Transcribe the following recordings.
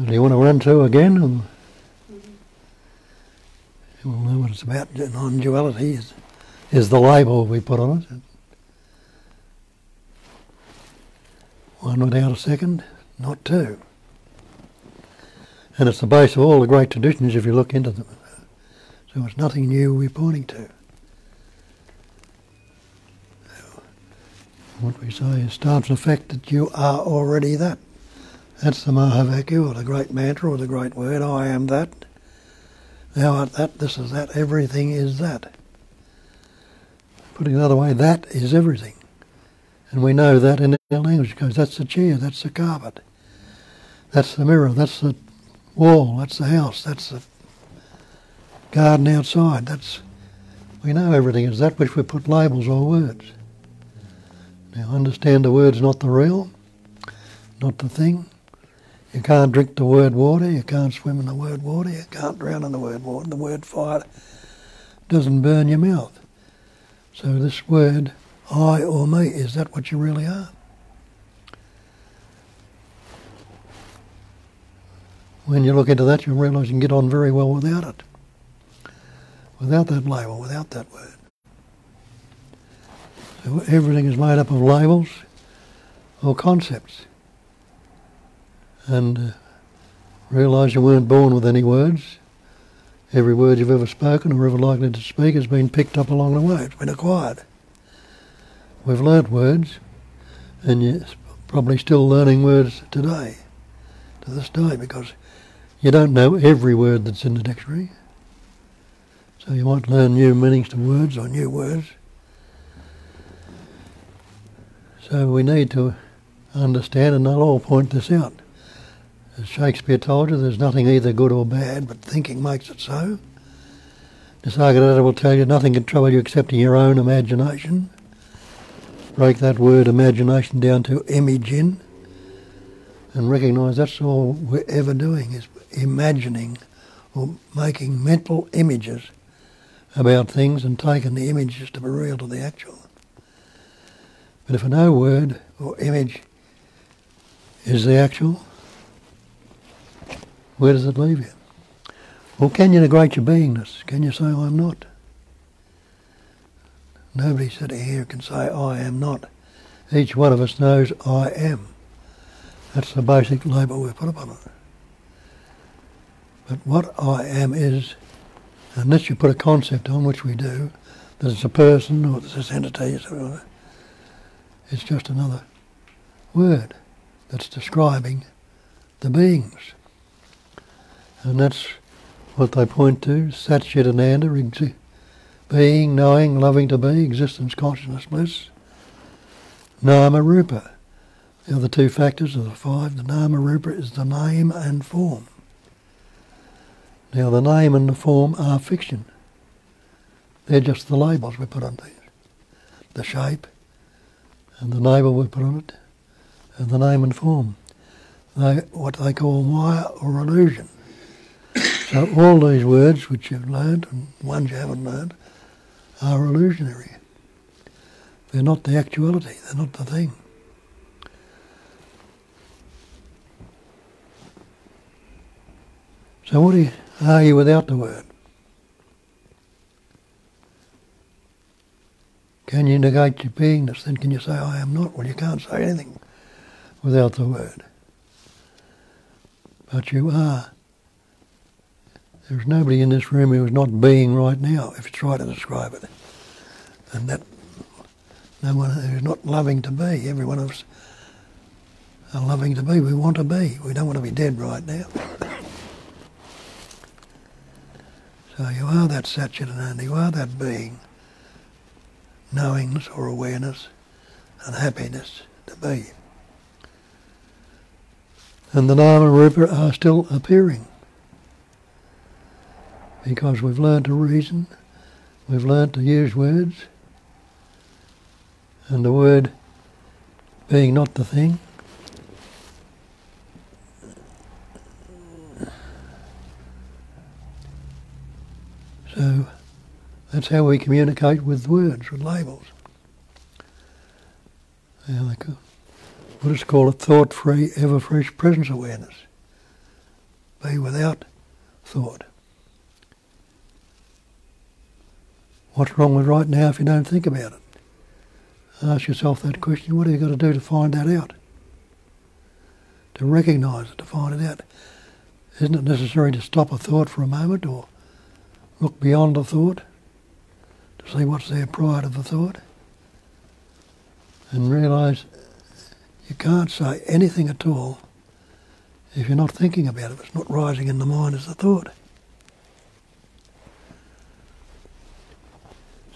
Do you want to run through again? Or we'll know what it's about. Non-duality is the label we put on it. One without a second, not two. And it's the base of all the great traditions if you look into them. So it's nothing new we're pointing to. What we say is starts with the fact that you are already that. That's the Mahavakya, or the great mantra, or the great word, I am that. Thou art that, this is that, everything is that. Putting it another way, that is everything. And we know that in our language, because that's the chair, that's the carpet, that's the mirror, that's the wall, that's the house, that's the garden outside. We know everything is that which we put labels or words. Now understand the word's not the real, not the thing. You can't drink the word water, you can't swim in the word water, you can't drown in the word water. The word fire doesn't burn your mouth. So this word, I or me, is that what you really are? When you look into that, you'll realise you can get on very well without it. Without that label, without that word. So everything is made up of labels or concepts. And realise you weren't born with any words. Every word you've ever spoken or ever likely to speak has been picked up along the way. It's been acquired. We've learnt words, and you're probably still learning words today, to this day, because you don't know every word that's in the dictionary. So you might learn new meanings to words or new words. So we need to understand, and they'll all point this out. As Shakespeare told you, there's nothing either good or bad, but thinking makes it so. Nisargadatta will tell you nothing can trouble you excepting your own imagination. Break that word imagination down to imaging and recognise that's all we're ever doing, is imagining or making mental images about things and taking the images to be real to the actual. But if no word or image is the actual, where does it leave you? Or can you negate your beingness? Can you say, I'm not? Nobody sitting here can say, I am not. Each one of us knows I am. That's the basic label we put upon it. But what I am is, unless you put a concept on, which we do, that it's a person or it's this entity or something, it's just another word that's describing the beings. And that's what they point to, Sat Chit Ananda, being, knowing, loving to be, existence, consciousness, bliss. Nama Rupa. The other two factors of the five, the Nama Rupa is the name and form. Now the name and the form are fiction. They're just the labels we put on things. The shape and the label we put on it, and the name and form. What they call maya or illusion. So all these words which you've learned and ones you haven't learned are illusionary. They're not the actuality, they're not the thing. So what are you without the word? Can you negate your beingness? Then can you say, I am not? Well, you can't say anything without the word. But you are. There's nobody in this room who is not being right now, if you try to describe it. And that, no one who's not loving to be. Every one of us are loving to be. We want to be. We don't want to be dead right now. So you are that Satchitananda, you are that being, knowingness or awareness and happiness to be. And the Nama and Rupa are still appearing. Because we've learned to reason, we've learned to use words, and the word being not the thing. So that's how we communicate with words, with labels. We'll just call it thought-free, ever-fresh presence awareness. be without thought. What's wrong with right now if you don't think about it? Ask yourself that question. What have you got to do to find that out? To recognise it, to find it out. Isn't it necessary to stop a thought for a moment or look beyond a thought to see what's there prior to the thought? And realise you can't say anything at all if you're not thinking about it. It's not rising in the mind as a thought.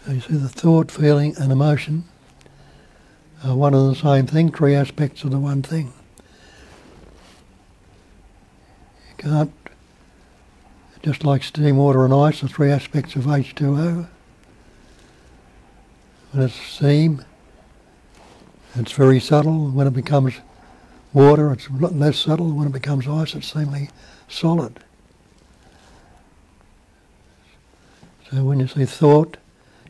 So you see, the thought, feeling and emotion are one and the same thing, three aspects of the one thing. You can't, just like steam, water and ice, the three aspects of H2O. When it's steam, it's very subtle. When it becomes water, it's a lot less subtle. When it becomes ice, it's seemingly solid. So when you see thought,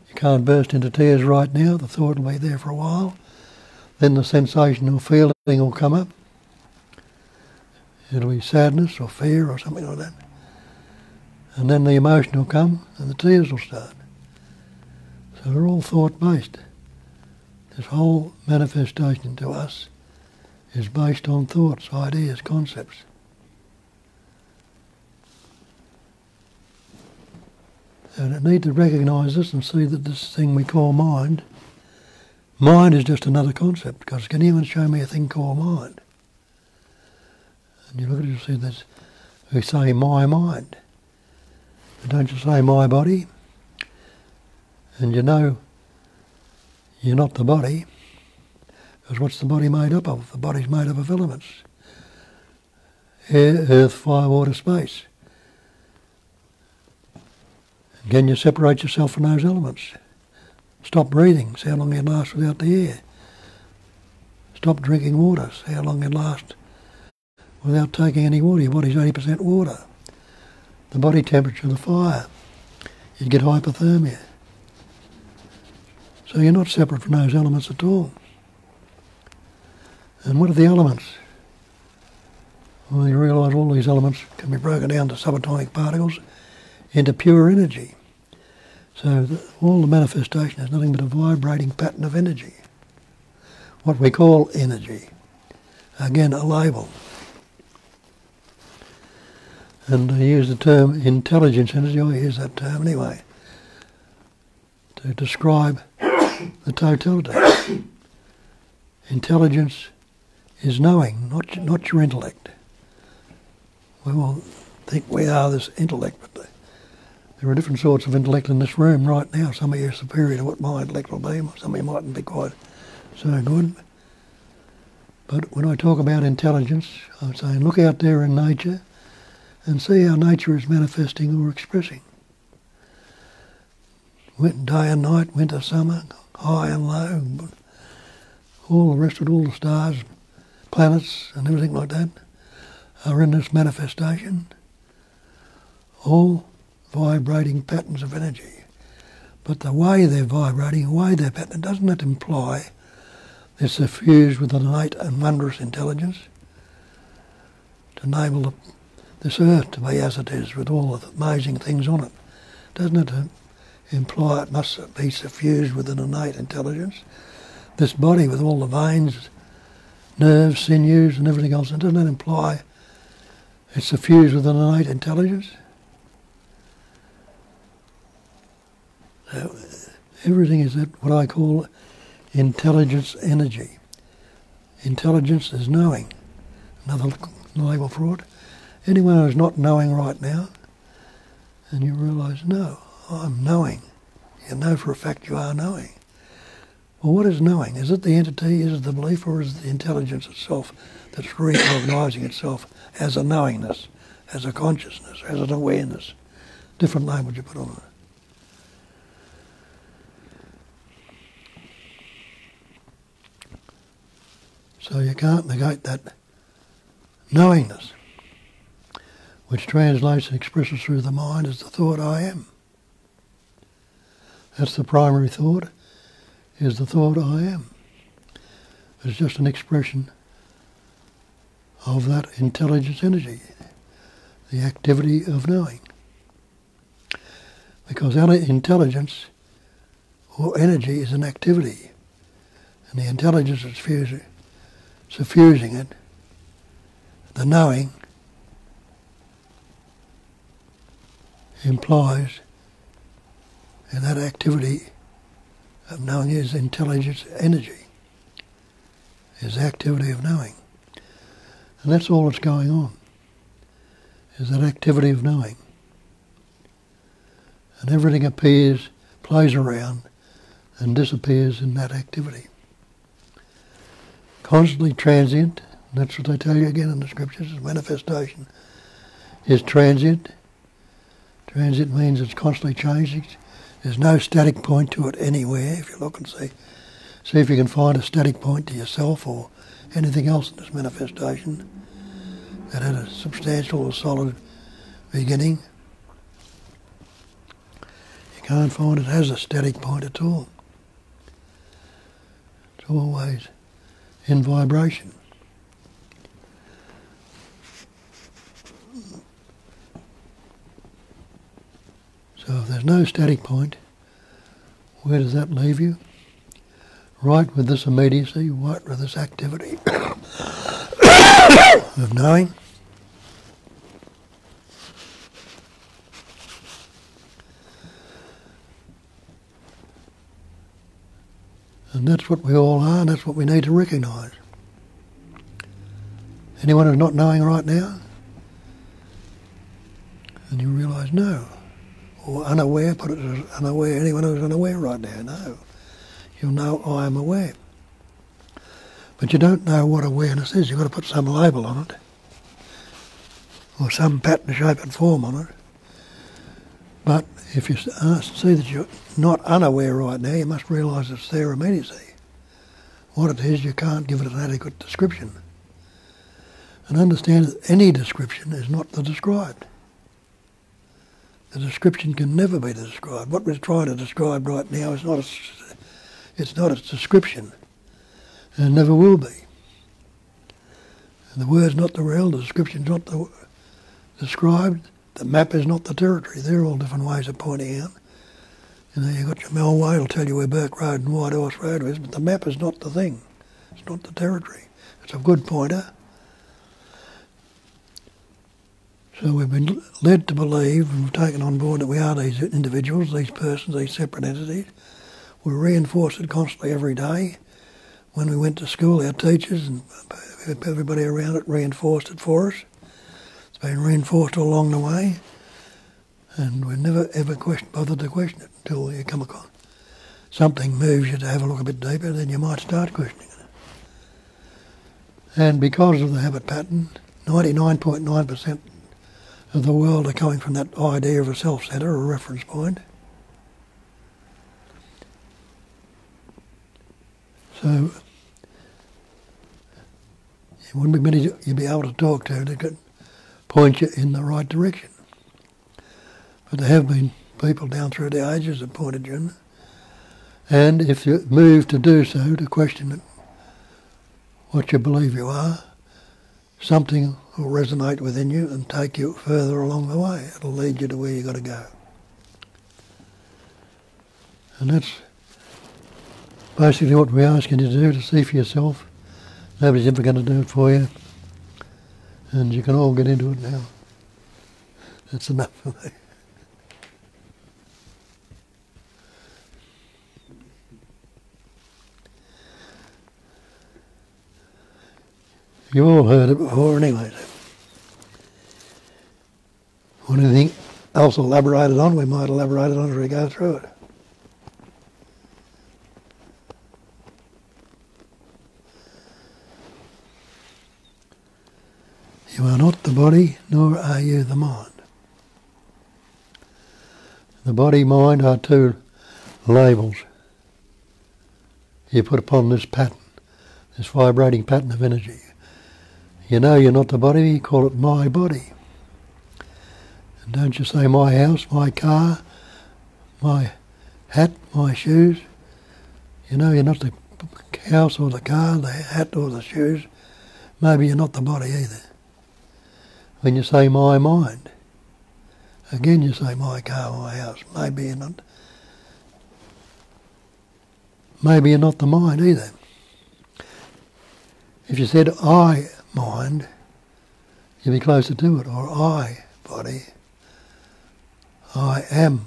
you can't burst into tears right now. The thought will be there for a while. Then the sensation or feeling will come up. It'll be sadness or fear or something like that. And then the emotion will come and the tears will start. So they're all thought-based. This whole manifestation to us is based on thoughts, ideas, concepts. And I need to recognise this and see that this thing we call mind is just another concept, because can anyone show me a thing called mind? And you look at it and see this, we say my mind. But don't you say my body? And you know you're not the body, because what's the body made up of? The body's made up of elements. Air, earth, fire, water, space. Can you separate yourself from those elements? Stop breathing, see how long you last without the air. Stop drinking water, see how long you last without taking any water. Your body's 80% water. The body temperature of the fire, you'd get hypothermia. So you're not separate from those elements at all. And what are the elements? Well, you realise all these elements can be broken down to subatomic particles into pure energy. So all the manifestation is nothing but a vibrating pattern of energy. What we call energy. Again, a label. And I use the term intelligence energy, I use that term anyway, to describe the totality. Intelligence is knowing, not your intellect. We all think we are this intellect, but there are different sorts of intellect in this room right now. Some of you are superior to what my intellect will be, some of you mightn't be quite so good. But when I talk about intelligence, I'm saying look out there in nature and see how nature is manifesting or expressing. Day and night, winter, summer, high and low, all the rest of it, all the stars, planets and everything like that are in this manifestation. All vibrating patterns of energy. But the way they're vibrating, the way they're patterning, doesn't that imply they're suffused with an innate and wondrous intelligence to enable this earth to be as it is with all the amazing things on it? Doesn't it imply it must be suffused with an innate intelligence? This body with all the veins, nerves, sinews and everything else, doesn't that imply it's suffused with an innate intelligence? So everything is what I call intelligence energy. Intelligence is knowing. Another label for it. Anyone who's not knowing right now, and you realise, no, I'm knowing. You know for a fact you are knowing. Well, what is knowing? Is it the entity, is it the belief, or is it the intelligence itself that's recognising itself as a knowingness, as a consciousness, as an awareness? Different labels you put on it. So you can't negate that knowingness, which translates and expresses through the mind as the thought I am. That's the primary thought, is the thought I am. It's just an expression of that intelligence energy. the activity of knowing. Because our intelligence or energy is an activity, and the intelligence is suffusing it, the knowing implies and that activity of knowing is intelligence energy, is the activity of knowing. And that's all that's going on, is that activity of knowing. And everything appears, plays around, and disappears in that activity. Constantly transient, and that's what they tell you again in the scriptures, manifestation is transient. Transient means it's constantly changing. There's no static point to it anywhere. If you look and see if you can find a static point to yourself or anything else in this manifestation that had a substantial or solid beginning. You can't find it has a static point at all. It's always in vibration. So if there's no static point, where does that leave you? Right with this immediacy, right with this activity of knowing. And that's what we all are, and that's what we need to recognise. Anyone who's not knowing right now? And you realise no. Or unaware, put it as unaware, anyone who's unaware right now, no. You'll know I am aware. But you don't know what awareness is. You've got to put some label on it. Or some pattern, shape and form on it. But if you see that you're not unaware right now, you must realise it's there immediately. What it is, you can't give it an adequate description. And understand that any description is not the described. The description can never be described. What we're trying to describe right now is not a description, and never will be. And the word's not the real, the description's not the described, the map is not the territory. They're all different ways of pointing out. You know, you've got your Melway, it'll tell you where Burke Road and White Horse Road is, but the map is not the thing. It's not the territory. It's a good pointer. So we've been led to believe, and we've taken on board that we are these individuals, these persons, these separate entities. We reinforce it constantly every day. When we went to school, our teachers and everybody around it reinforced it for us. It's been reinforced all along the way, and we never ever bothered to question it until you come across something moves you to have a look a bit deeper, then you might start questioning it. And because of the habit pattern, 99.9% of the world are coming from that idea of a self-centre, a reference point. So there wouldn't be many you'd be able to talk to that could point you in the right direction. But there have been people down through the ages that pointed you in. And if you move to do so, to question what you believe you are, something will resonate within you and take you further along the way. It'll lead you to where you've got to go. And that's basically what we're asking you to do, to see for yourself. Nobody's ever going to do it for you. And you can all get into it now. That's enough for me. You've all heard it before anyway. Want anything else elaborated on? We might elaborate it on as we go through it. You are not the body, nor are you the mind. The body, mind are two labels you put upon this pattern, this vibrating pattern of energy. You know you're not the body, you call it my body. And don't you say my house, my car, my hat, my shoes. You know you're not the house or the car, the hat or the shoes. Maybe you're not the body either. when you say my mind. Again you say my car, my house. Maybe you're not the mind either. If you said I mind, you'd be closer to it, or I body, I am.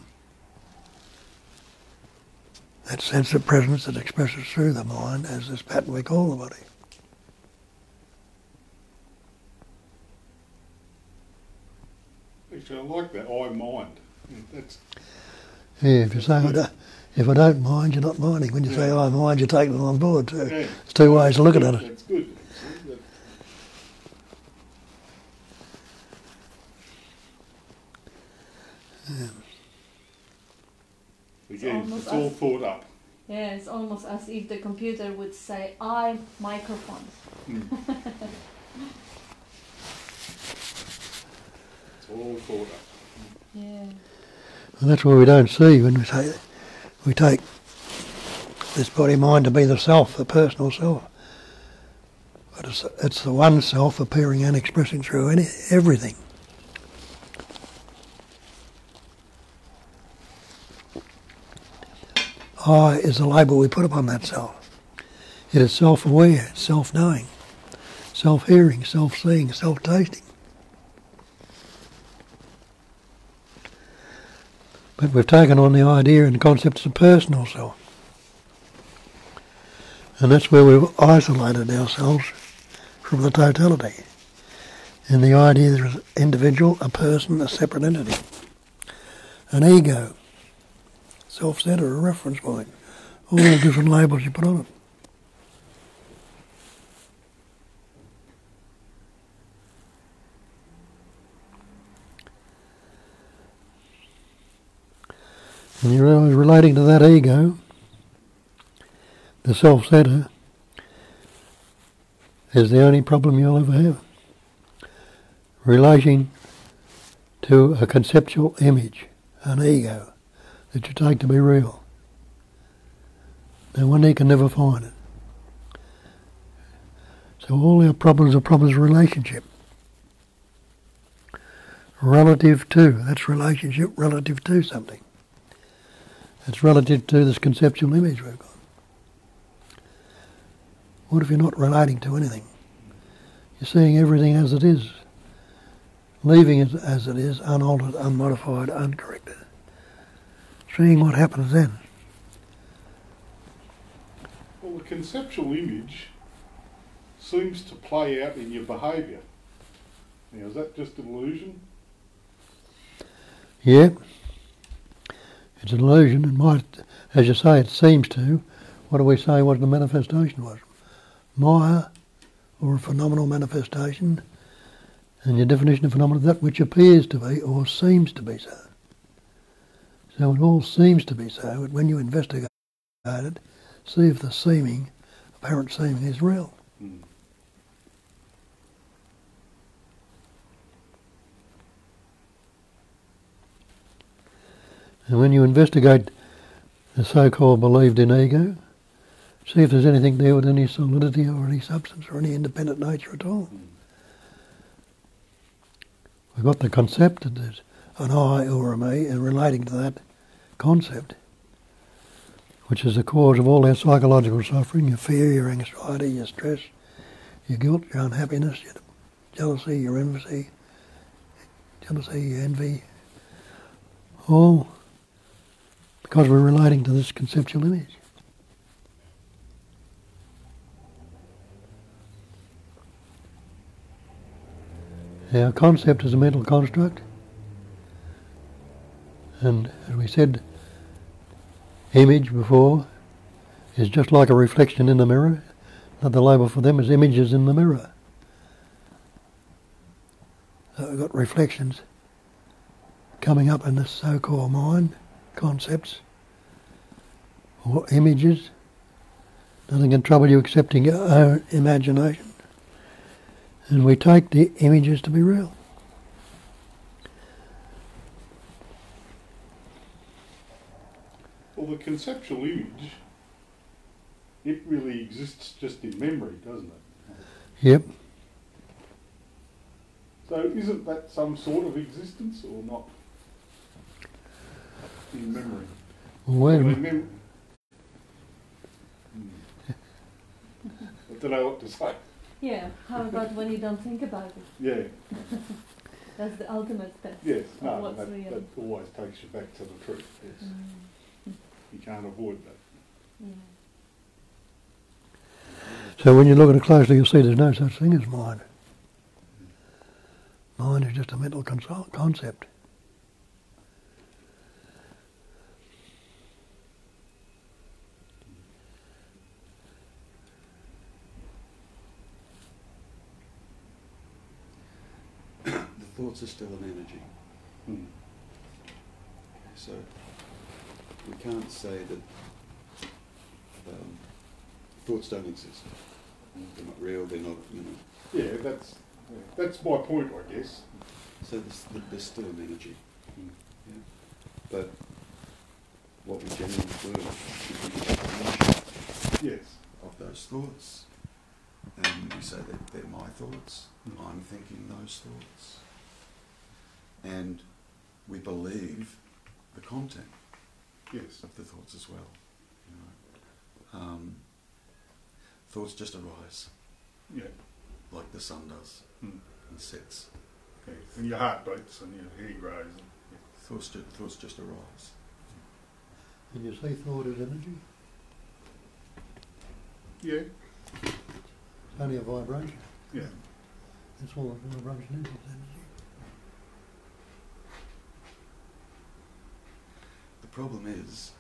That sense of presence that expresses through the mind as this pattern we call the body. Actually, I like that, I mind. That's Yeah, if you say if I don't mind, you're not minding. When you say I mind, you're taking it on board too. Yeah. It's two ways of looking at it. That's good. Actually. Again, it's all thought up. Yeah, it's almost as if the computer would say, I microphone. It's all thought up. Yeah. And that's what we don't see when we take this body mind to be the self, the personal self. But it's the one self appearing and expressing through everything. I is the label we put upon that self. It is self-aware, self-knowing, self-hearing, self-seeing, self-tasting. But we've taken on the idea and concepts of personal self. And that's where we've isolated ourselves from the totality. And the idea there is an individual, a person, a separate entity. An ego, self-centre, a reference point. All the different labels you put on it. And you're always relating to that ego, the self-centre, is the only problem you'll ever have. Relating to a conceptual image, an ego, that you take to be real. And one day can never find it. So all our problems are problems of relationship. Relative to, that's relationship relative to something. It's relative to this conceptual image we've got. What if you're not relating to anything? You're seeing everything as it is, leaving it as it is, unaltered, unmodified, uncorrected. Seeing what happens then. Well, the conceptual image seems to play out in your behaviour. Now, is that just an illusion? Yeah. It's an illusion. It might, as you say, it seems to. What do we say what the manifestation was? Maya, or a phenomenal manifestation, and your definition of phenomenon, that which appears to be or seems to be so. So it all seems to be so, but when you investigate it, see if the seeming, apparent seeming, is real. And when you investigate the so-called believed in ego, see if there's anything there with any solidity or any substance or any independent nature at all. We've got the concept that there's an I or a me, and relating to that concept, which is the cause of all our psychological suffering, your fear, your anxiety, your stress, your guilt, your unhappiness, your jealousy, your envy, your envy, all because we're relating to this conceptual image. Our concept is a mental construct, and as we said, image before is just like a reflection in the mirror. Another label for them is images in the mirror. So we've got reflections coming up in this so-called mind, concepts, or images. Nothing can trouble you accepting your own imagination. And we take the images to be real. Well, the conceptual image, it really exists just in memory, doesn't it? Yep. So isn't that some sort of existence or not? In memory. Well, wait a Or minute. I don't know what to say. Yeah, how about when you don't think about it? Yeah, That's the ultimate test. yes, of no, what's that real. always takes you back to the truth, yes. You can't avoid that. Yeah. So when you look at it closely, you'll see there's no such thing as mind. Mind is just a mental concept. The thoughts are still an energy. Mm. So we can't say that thoughts don't exist. They're not real. They're not, you know. Yeah, that's my point, I guess. So there's still an energy. Mm. Yeah. But what we generally do is we take ownership Yes. of those thoughts, and we say that they're my thoughts. Mm. I'm thinking those thoughts, and we believe the content Yes. of the thoughts as well. You know, thoughts just arise Yeah. like the sun does Mm. and sets. Okay. And your heart beats and your hair grows. And, Thoughts just arise. And you see thought as energy? yeah. It's only a vibration. Yeah. That's all a vibration is, it's energy. The problem is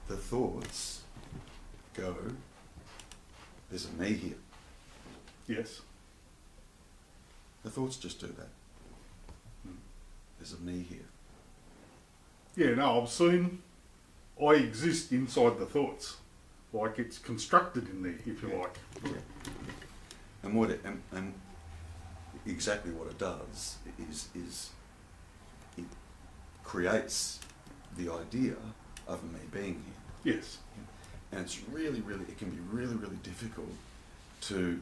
the thoughts go, there's a me here. Yes. The thoughts just do that. Mm. There's a me here. Yeah, no, I've seen I exist inside the thoughts. Like it's constructed in there, if you Yeah. like. Yeah. And what it, and exactly what it does is it creates the idea of me being here. Yes. And it's really, it can be really, really difficult to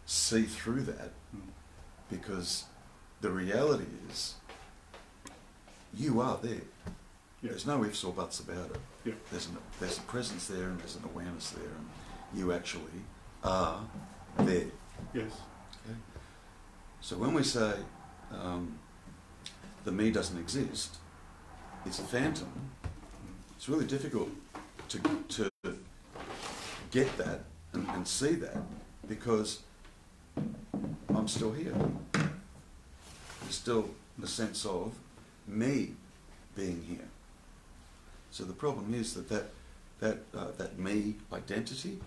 see through that, Mm. because the reality is you are there. Yeah. There's no ifs or buts about it. Yeah. There's a presence there and there's an awareness there, and you actually are there. Yes. Okay? So when we say the me doesn't exist, it's a phantom, it's really difficult to get that and see that, because I'm still here. There's still a sense of me being here. So the problem is that me identity,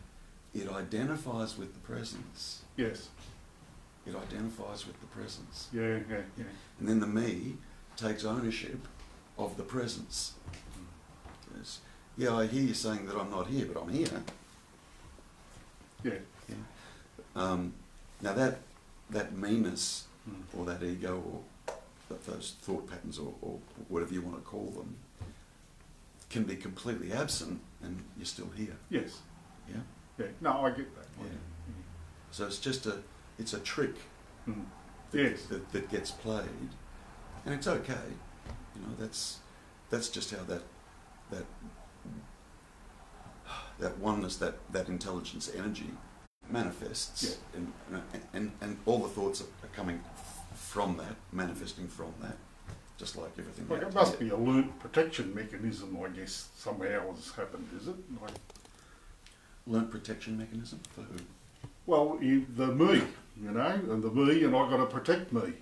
it identifies with the presence. Yes. It identifies with the presence. Yeah. And then the me takes ownership of the presence. Yes. Yeah, I hear you saying that I'm not here, but I'm here. Yeah. Yeah. Now that meanness, Mm. or that ego, or those thought patterns, or whatever you want to call them, can be completely absent, and you're still here. Yes. Yeah. Yeah. No, I get that. Yeah. So it's a trick Mm. that, Yes. that gets played, and it's okay. You know, that's just how that oneness, that intelligence energy manifests. Yeah. And all the thoughts are coming from that, manifesting from that, just like everything Like out it must there. be a learnt protection mechanism, I guess, somehow has happened, is it? Like, Learnt protection mechanism for who? well, the me, you know, and the me, and I've got to protect me.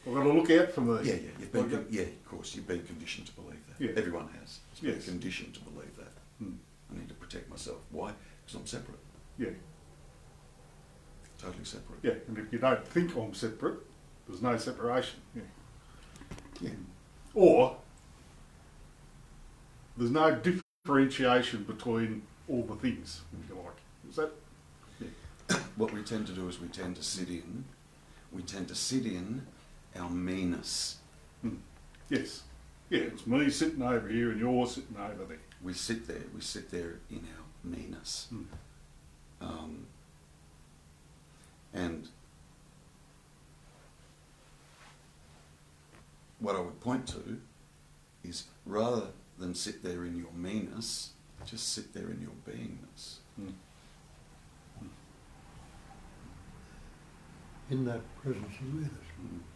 I've got to look out for me. Yeah, you've been Like yeah, of course, you've been conditioned to believe that. Yeah. Everyone has. It's been Yes. conditioned to believe that. Mm. I need to protect myself. Why? Because I'm separate. Yeah. Totally separate. Yeah. And if you don't think I'm separate, there's no separation. Yeah. Yeah. Or there's no differentiation between all the things, if you like. Is that? What we tend to do is we tend to sit in our meanness. Mm. Yes. Yeah, it's me sitting over here and you're sitting over there. We sit there in our meanness. Mm. And what I would point to is rather than sit there in your meanness, just sit there in your beingness. Mm. In that presence is with us.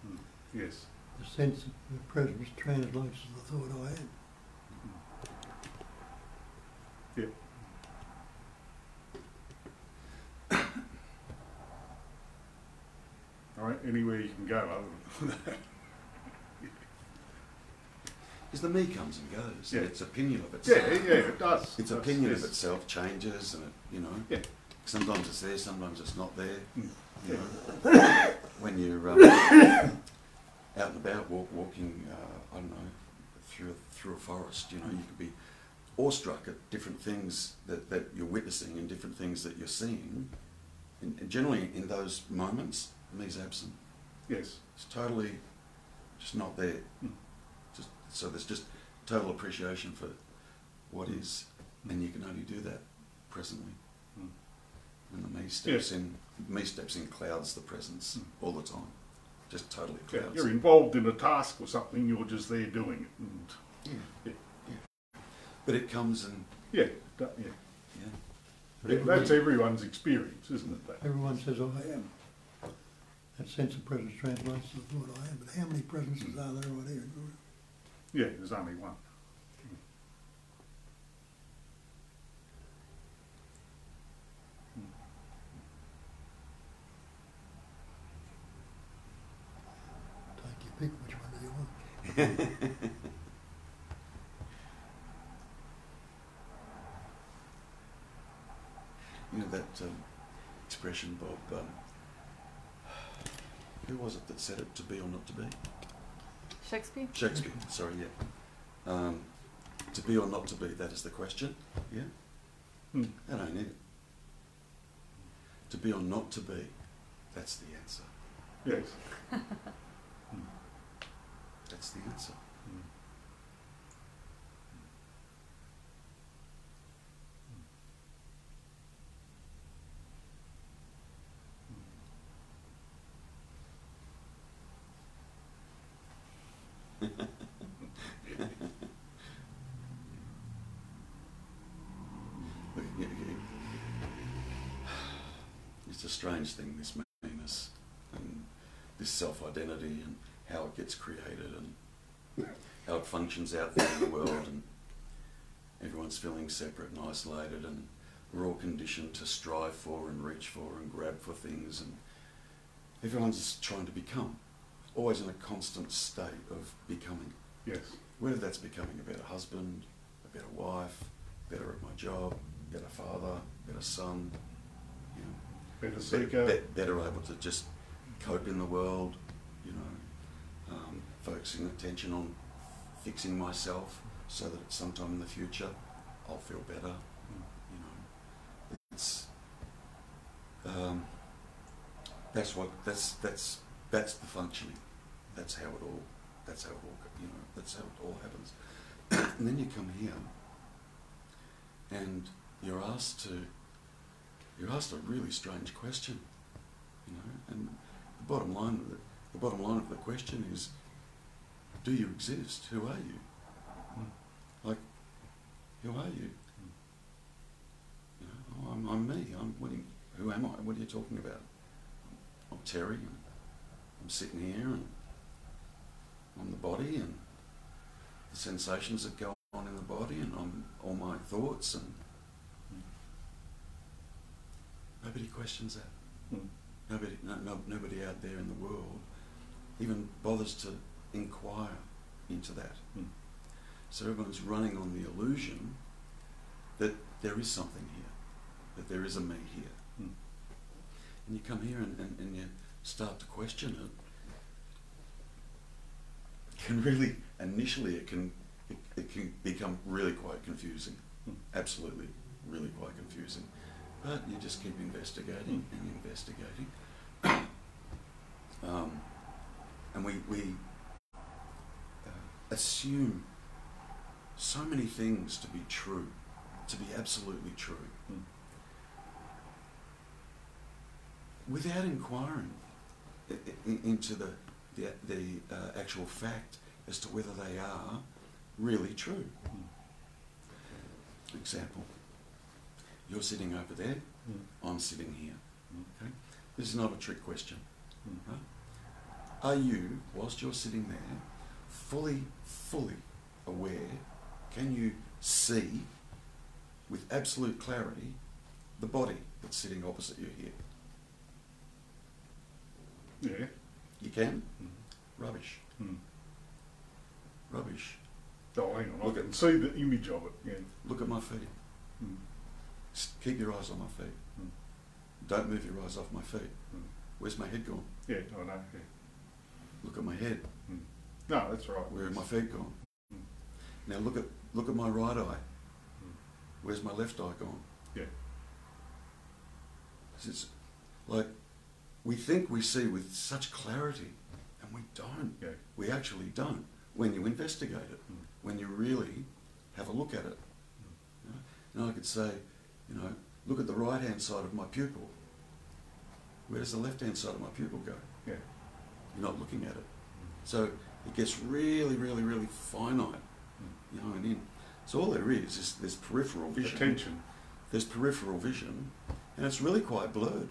Mm. Yes. The sense of the presence translates to the thought I am. Yeah. All right, anywhere you can go other than that. Because the me comes and goes, Yeah. and its opinion of Yeah, itself. yeah, it does. Its It does, opinion yes. of itself changes, and it, you know, Yeah. sometimes it's there, sometimes it's not there. Mm. You know, when you're out and about, walking, I don't know, through a forest, you know, you could be awestruck at different things that you're witnessing and different things that you're seeing. And generally, in those moments, me's absent. Yes. It's totally just not there. Mm. So there's just total appreciation for what is, and you can only do that presently. Mm. When the me steps in, clouds the presence all the time. Just totally Yeah, clouds. you're involved in a task or something, you're just there doing it. And Yeah. But it comes and yeah. But Yeah, everyone, that's everyone's experience, isn't it? That? everyone says I am. That sense of presence translates to the thought I am. But how many presences are there right here? Yeah, there's only one. Take your pick, which one do you want? you know that expression, Bob. Who was it that said it? To be or not to be? Shakespeare? Shakespeare. Sorry, yeah. To be or not to be. That is the question. Yeah. Mm. That ain't it. To be or not to be. That's the answer. Yes. That's the answer. Look, it's a strange thing, this meanness and this self-identity and how it gets created and how it functions out there in the world, and everyone's feeling separate and isolated, and we're all conditioned to strive for and reach for and grab for things, and everyone's trying to become, always in a constant state of becoming. Yes. Whether that's becoming a better husband, a better wife, better at my job, better father, better son, you know, Better seeker. better able to just cope in the world, you know, focusing attention on fixing myself so that at some time in the future I'll feel better, you know. It's that's the functioning. That's how it all you know, that's how it all happens. And then you come here and you're asked a really strange question, you know, and the bottom line of the question is, do you exist? Who are you? Like, who are you? You know, oh, I'm me. Who am I? What are you talking about? I'm Terry, and I'm sitting here, and I'm the body, and the sensations that go on in the body, and I'm all my thoughts, and nobody questions that. Mm. Nobody out there in the world even bothers to inquire into that. Mm. So everyone's running on the illusion that there is something here, that there is a me here. Mm. And you come here and you start to question it. Can really, initially it can become really quite confusing. Mm. Absolutely, really quite confusing. But you just keep investigating and investigating. And we assume so many things to be true, to be absolutely true, without inquiring into the actual fact as to whether they are really true. Example, you're sitting over there, I'm sitting here. Okay? This is not a trick question. Right? Are you, whilst you're sitting there, fully aware, can you see with absolute clarity the body that's sitting opposite you here? Yeah. You can? Rubbish. Rubbish. Oh, hang on. Look I can see the image of it. Yeah. Look at my feet. Keep your eyes on my feet. Don't move your eyes off my feet. Where's my head gone? Yeah, I know. Yeah. Look at my head. No, that's right. Where are my feet gone? Now look at my right eye. Where's my left eye gone? Yeah. It's like we think we see with such clarity, and we don't. Yeah. We actually don't. When you investigate it, when you really have a look at it. You know? And I could say, you know, look at the right-hand side of my pupil. Where does the left-hand side of my pupil go? Yeah. You're not looking at it. So it gets really finite, you know, and in. So all there is there's peripheral vision. Attention. There's peripheral vision, and it's really quite blurred.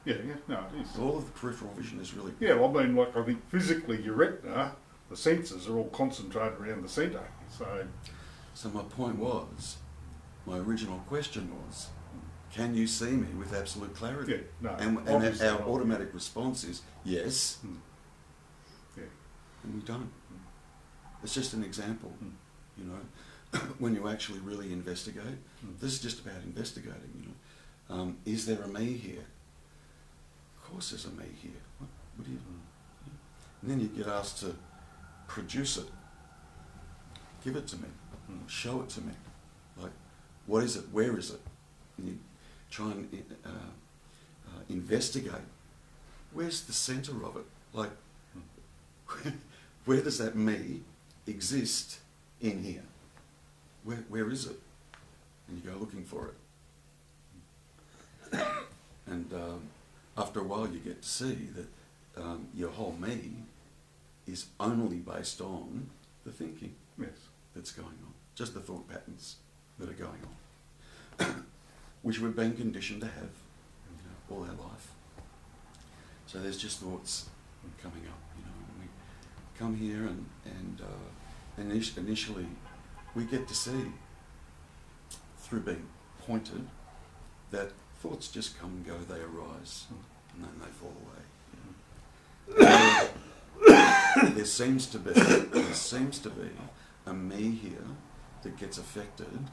Yeah, no, it is. All of the peripheral vision is really blurred. Yeah, well, I mean, like, I think physically your retina, the senses are all concentrated around the centre. So my point was, my original question was, can you see me with absolute clarity? Yeah, no. And our automatic response is yes. Yeah. And we don't. It's just an example, you know, when you actually really investigate. This is just about investigating, you know. Is there a me here? Of course there's a me here. What do you do? And then you get asked to produce it. Give it to me. Show it to me. Like, what is it? Where is it? And you try and investigate. Where's the centre of it? Like, where does that me exist in here? Where is it? And you go looking for it. And after a while you get to see that your whole me is only based on the thinking that's going on. Just the thought patterns that are going on. Which we've been conditioned to have, you know, all our life. So there's just thoughts coming up, you know, and we come here and initially we get to see, through being pointed, that thoughts just come and go, they arise, and then they fall away. There seems to be a me here that gets affected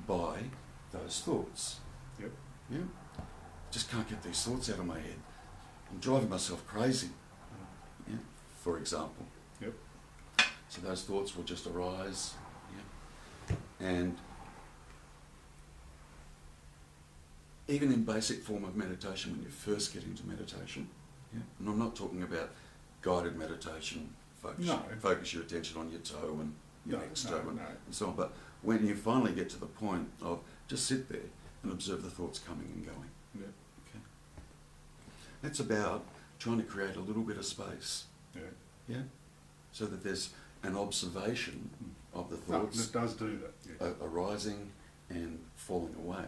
by those thoughts. Yep. Yeah. Just can't get these thoughts out of my head. I'm driving myself crazy. Yeah. For example. Yep. So those thoughts will just arise. Yeah. And even in basic form of meditation, when you first get into meditation, yeah, and I'm not talking about guided meditation, focus your attention on your toe and your next toe and so on, but when you finally get to the point of just sit there and observe the thoughts coming and going. Yeah. Okay. That's about trying to create a little bit of space. Yeah. Yeah. So that there's an observation of the thoughts. No, it does do that. Yes. Arising and falling away,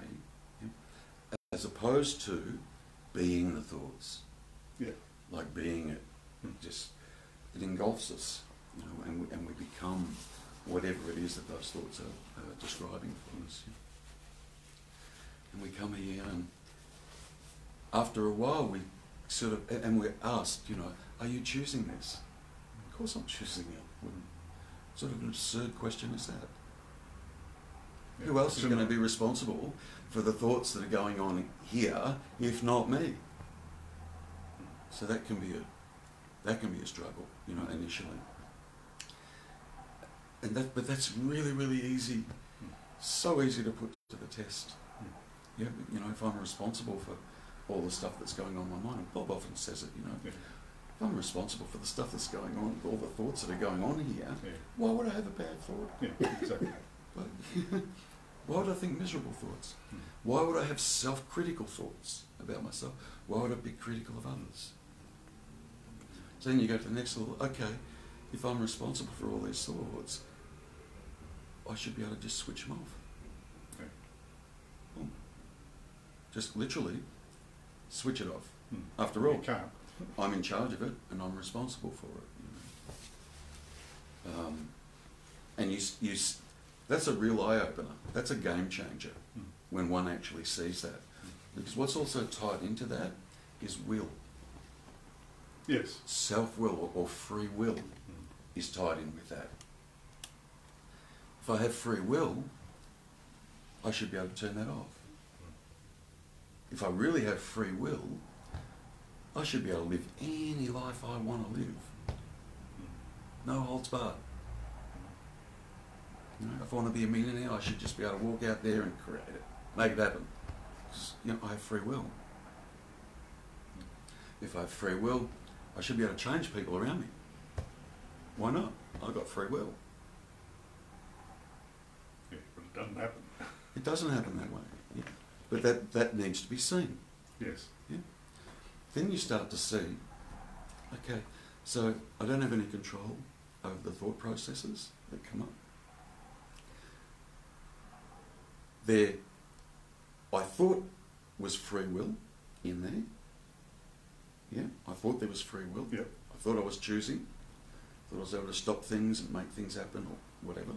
yeah, as opposed to being the thoughts. Yeah. Like being it, just it engulfs us, you know, and we become whatever it is that those thoughts are describing for us. Yeah. And we come here, and after a while, we sort of, and we're asked, you know, are you choosing this? Of course, I'm choosing it. What sort of an absurd question is that? Yeah. Who else is going to be responsible for the thoughts that are going on here, if not me? So that can be a struggle, you know, initially. And but that's really easy, so easy to put to the test. Yeah, you know, if I'm responsible for all the stuff that's going on in my mind, and Bob often says it, you know, if I'm responsible for the stuff that's going on, all the thoughts that are going on here, why would I have a bad thought? Yeah, exactly. Why would I think miserable thoughts? Why would I have self-critical thoughts about myself? Why would I be critical of others? So then you go to the next level, okay, if I'm responsible for all these thoughts, I should be able to just switch them off. Yeah. Boom. Just literally switch it off. After You all, can't. I'm in charge of it and I'm responsible for it. And that's a real eye-opener. That's a game changer when one actually sees that. Because what's also tied into that is will. Yes. Self-will or free will is tied in with that. If I have free will, I should be able to turn that off. If I really have free will, I should be able to live any life I want to live. No holds barred. You know, if I want to be a millionaire, I should just be able to walk out there and create it, make it happen. 'Cause, you know, I have free will. If I have free will, I should be able to change people around me. Why not? I've got free will. Yeah, but it doesn't happen. It doesn't happen that way. Yeah. But that needs to be seen. Yes. Yeah. Then you start to see, okay, so I don't have any control over the thought processes that come up. There, I thought was free will in there. Yeah, I thought there was free will. Yep. I thought I was choosing. Thought I was able to stop things and make things happen or whatever.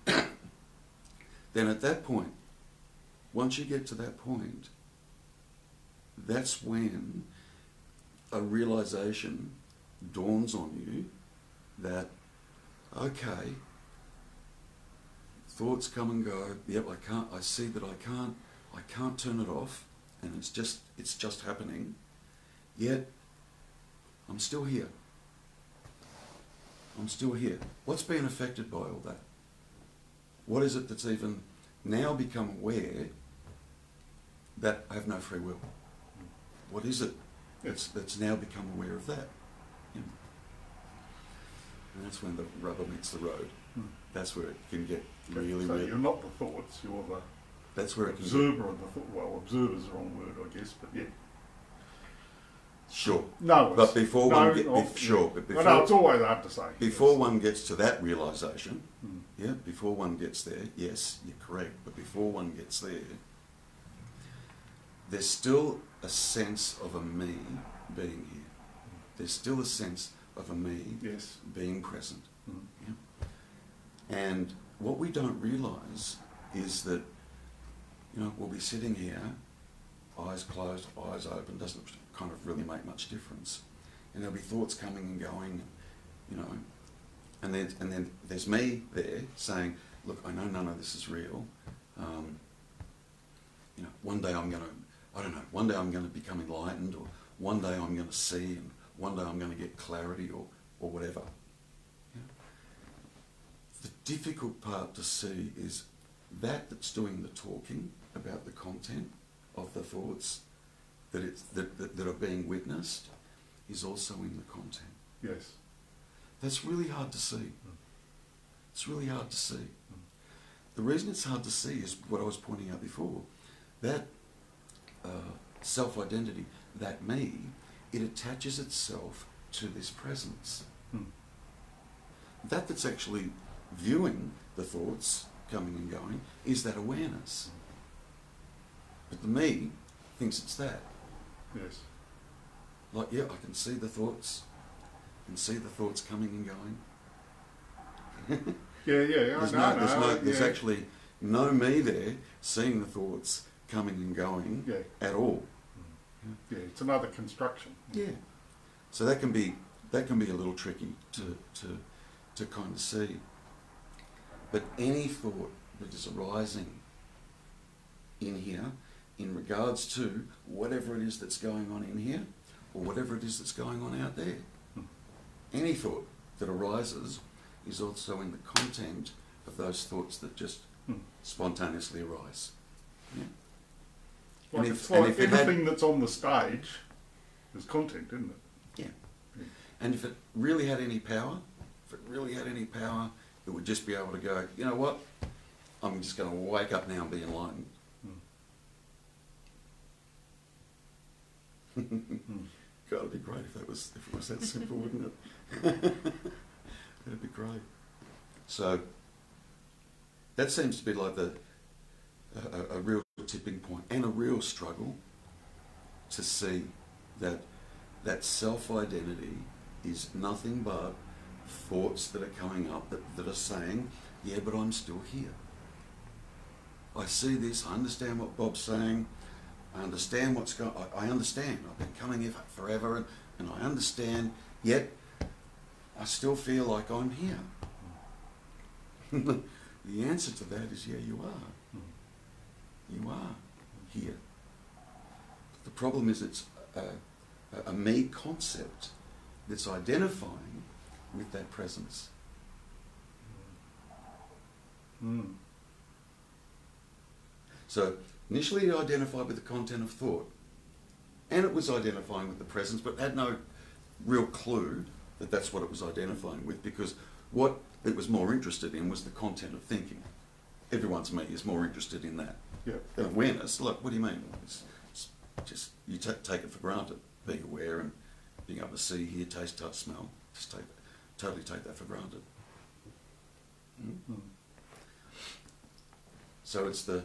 Yeah. Then at that point, once you get to that point, that's when a realization dawns on you that, okay, thoughts come and go. Yep, I see that I can't turn it off, and it's just happening. Yet, I'm still here. I'm still here. What's being affected by all that? What is it that's even now become aware that I have no free will? What is it that's now become aware of that? Yeah. And that's when the rubber meets the road. That's where it can get really, so really... you're not the thoughts, you're the That's where it can observer of the thought. Well, observer's the wrong word, I guess, but yeah. Sure. No, But before no, one gets... not- Sure, but I before... know, it's always hard to say. Before Yes. one gets to that realisation, Mm. yeah, before one gets there, yes, you're correct, but before one gets there, there's still a sense of a me being here. There's still a sense of a me Yes. being present. Mm. Yeah? And what we don't realise is that, you know, we'll be sitting here, eyes closed, eyes open, doesn't kind of really make much difference. And there'll be thoughts coming and going, you know, and then there's me there saying, look, I know none of this is real. You know, one day I'm going to, I don't know, one day I'm going to become enlightened, or one day I'm going to see, and one day I'm going to get clarity, or whatever. Yeah. The difficult part to see is that's doing the talking about the content of the thoughts that are being witnessed is also in the content. Yes. That's really hard to see. It's really hard to see. The reason it's hard to see is what I was pointing out before. That self-identity, that me, it attaches itself to this presence. Mm. That's actually viewing the thoughts coming and going is that awareness. But the me thinks it's that. Yes. Like, yeah, I can see the thoughts. I can see the thoughts coming and going. Yeah. There's yeah. actually no me there seeing the thoughts coming and going Yeah. at all. Yeah, it's another construction. Yeah. So that can be a little tricky to kind of see. But any thought that is arising in here in regards to whatever it is that's going on in here or whatever it is that's going on out there, any thought that arises is also in the content of those thoughts that just spontaneously arise. Yeah. Like And it's if- and like if it had- everything that's on the stage is content, isn't it? Yeah. And if it really had any power, it would just be able to go, you know what, I'm just going to wake up now and be enlightened. God, it'd be great if it was that simple, wouldn't it? It'd be great. So that seems to be like a real tipping point and a real struggle to see that self-identity is nothing but thoughts that are coming up that are saying, yeah, but I'm still here. I see this, I understand what Bob's saying, I understand what's going on, I understand, I've been coming here forever and I understand, yet I still feel like I'm here. The answer to that is, yeah, you are. You are here. The problem is it's a me concept that's identifying with that presence. Mm. So initially it identified with the content of thought, and it was identifying with the presence, but had no real clue that that's what it was identifying with, because what it was more interested in was the content of thinking. Everyone's me is more interested in that. Yeah. And awareness, look, what do you mean? It's just, you take it for granted, being aware and being able to see, hear, taste, touch, smell. Just totally take that for granted. Mm? So it's the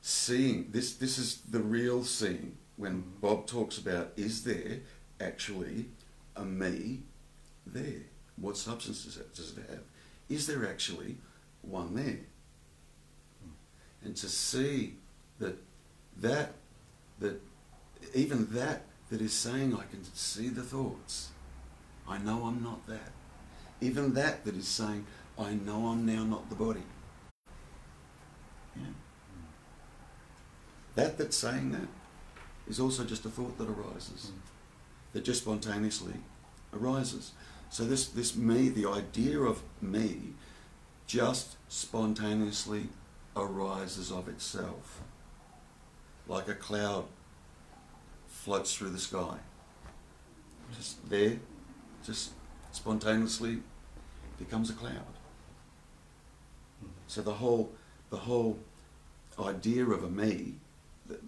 seeing, this is the real seeing. When Bob talks about, is there actually a me there? What substance does it have? Is there actually one there? And to see that even that is saying, I can see the thoughts. I know I'm not that. Even that is saying, I know I'm now not the body. Yeah. That's saying that is also just a thought that arises. That just spontaneously arises. So this me, the idea of me, just spontaneously arises of itself. Like a cloud floats through the sky. Just there, just spontaneously becomes a cloud. So the whole idea of a me,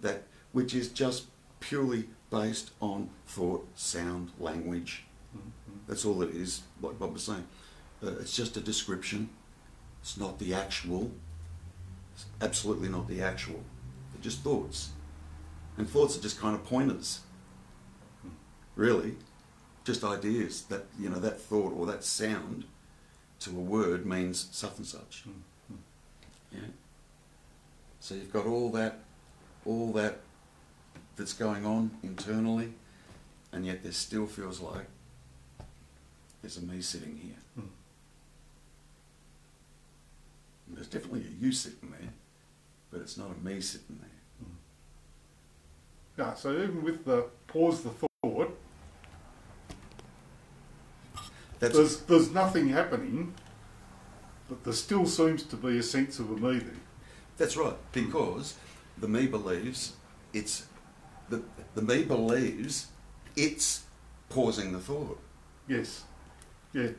that which is just purely based on thought, sound, language. That's all it is, like Bob was saying. It's just a description. It's not the actual. It's absolutely not the actual. They're just thoughts. And thoughts are just kind of pointers. Really. Just ideas that, that thought or that sound to a word means such and such. Yeah. So you've got all that that's going on internally, and yet there still feels like there's a me sitting here. And there's definitely a you sitting there, but it's not a me sitting there. Yeah, so even with the pause the thought, there's nothing happening, but there still seems to be a sense of a me there. That's right, because the me believes it's the me believes it's pausing the thought. Yes. Yeah.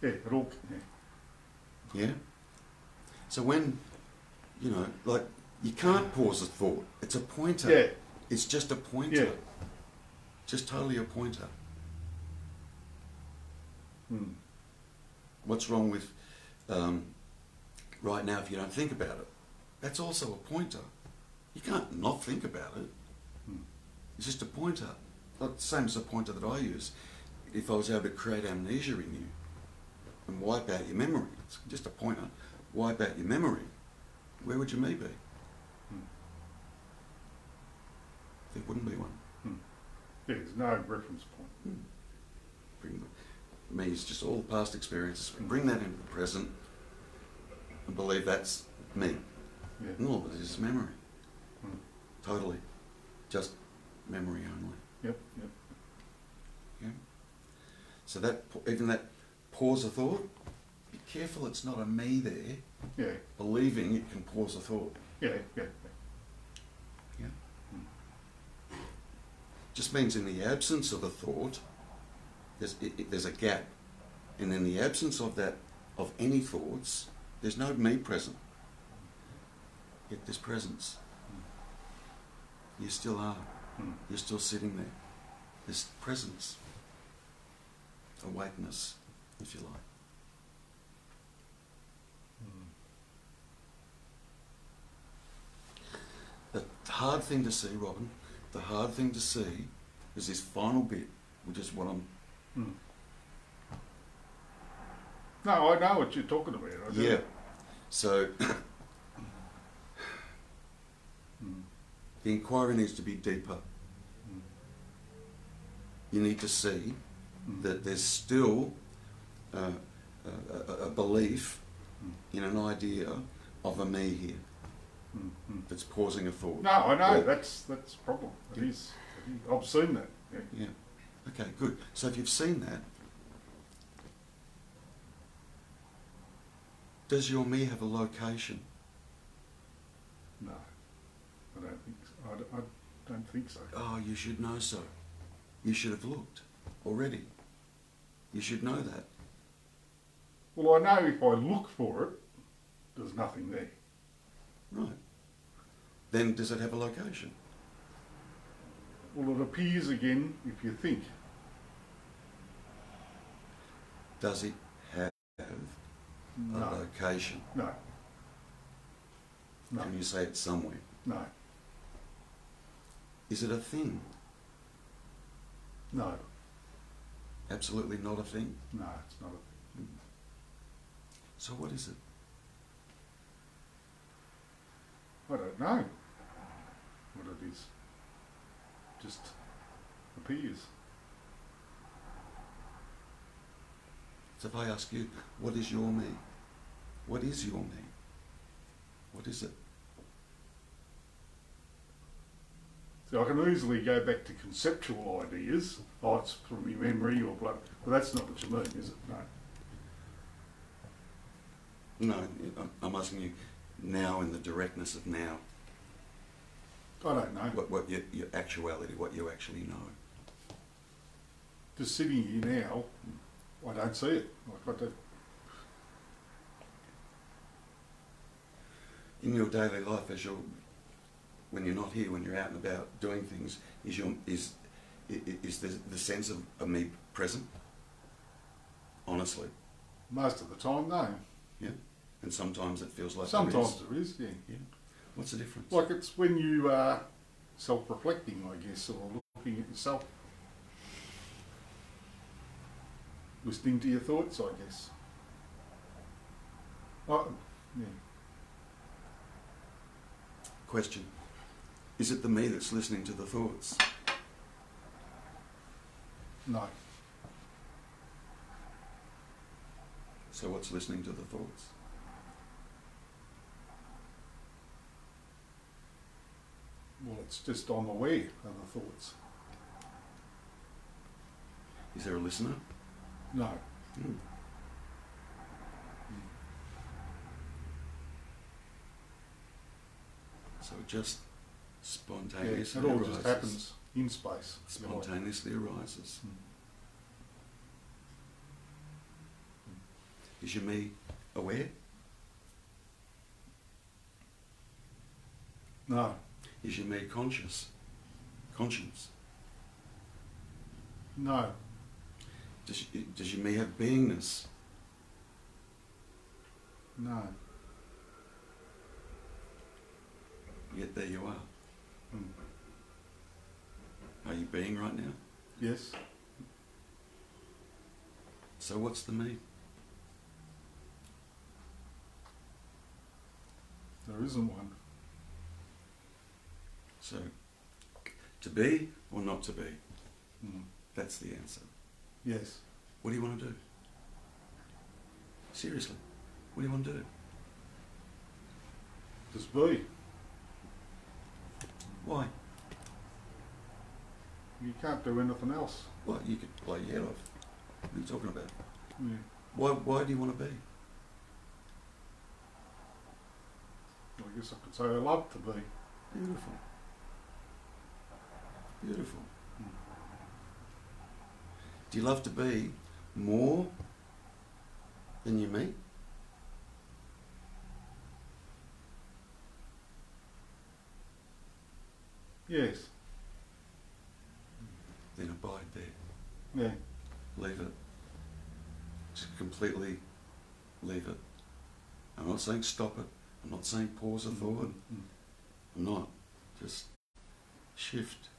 It all. Yeah. So when like you can't pause a thought. It's a pointer. Yeah. It's just a pointer. Yeah. Just totally a pointer. What's wrong with right now if you don't think about it? That's also a pointer. You can't not think about it. It's just a pointer. Like the same as the pointer that I use. If I was able to create amnesia in you and wipe out your memory, it's just a pointer, wipe out your memory, where would your me be? There wouldn't be one. Yeah, there's no reference point. Me is just all the past experiences. We bring that into the present and believe that's me. Yeah. And all of it is memory. Totally. Just memory only. Yep. Yeah. So that, even that pause a thought, be careful it's not a me there, Yeah. believing it can pause a thought. Yeah. Yeah. Just means in the absence of a thought, there's a gap. And in the absence of that, of any thoughts, there's no me present. Yet there's presence. You still are. You're still sitting there. There's presence, awakeness, if you like. The hard thing to see, Robin, the hard thing to see is this final bit, which is what I'm... No, I know what you're talking about. I do. Yeah. So, the inquiry needs to be deeper. You need to see that there's still a belief in an idea of a me here that's causing a thought. No, I know, Or- that's a problem. It is. I've seen that. Yeah. Yeah. Okay, good. So if you've seen that, does your me have a location? No, I don't think so. I don't think so. Oh, you should know so. You should have looked already. You should know that. Well, I know if I look for it, there's nothing there. Right. Then does it have a location? Well, it appears again if you think. Does it have a No, location? no, no, Can you say it somewhere? no, Is it a thing? no, Absolutely not a thing. no, it's not a thing. So what is it? I don't know what it is. Just appears. So if I ask you, what is your me? What is your me? What is it? So I can easily go back to conceptual ideas. Oh, it's from your memory or blah. But that's not what you mean, is it? No. No, I'm asking you now in the directness of now. I don't know. What your actuality, what you actually know. Just sitting here now, I don't see it. Like I do. In your daily life, when you're not here, when you're out and about doing things, is the sense of a me present? Honestly, Most of the time, no. yeah. And sometimes it feels like Sometimes there is, yeah. Yeah. What's the difference? Like it's when you are self-reflecting, I guess, or looking at yourself. Listening to your thoughts, I guess. Oh, yeah. Question: is it the me that's listening to the thoughts? No. So what's listening to the thoughts? Well, it's just I'm aware of the thoughts. Is there a listener? No. Hmm. So it just Yeah, spontaneously it all arises. just happens in space. Spontaneously arises. Is your me aware? No. Is your me conscious? Conscience? No. Does your me have beingness? No. Yet there you are. Mm. Are you being right now? Yes. So what's the me? There isn't one. So, to be or not to be? Mm. That's the answer. Yes. What do you want to do? Seriously, what do you want to do? Just be. Why? You can't do anything else. Well, you could play your head off. What are you talking about? Yeah. Why do you want to be? I guess I could say I love to be. Beautiful. Beautiful. Do you love to be more than you me? Yes. then abide there. Yeah. Leave it. Just completely leave it. I'm not saying stop it. I'm not saying pause a thought. I'm not. Just shift.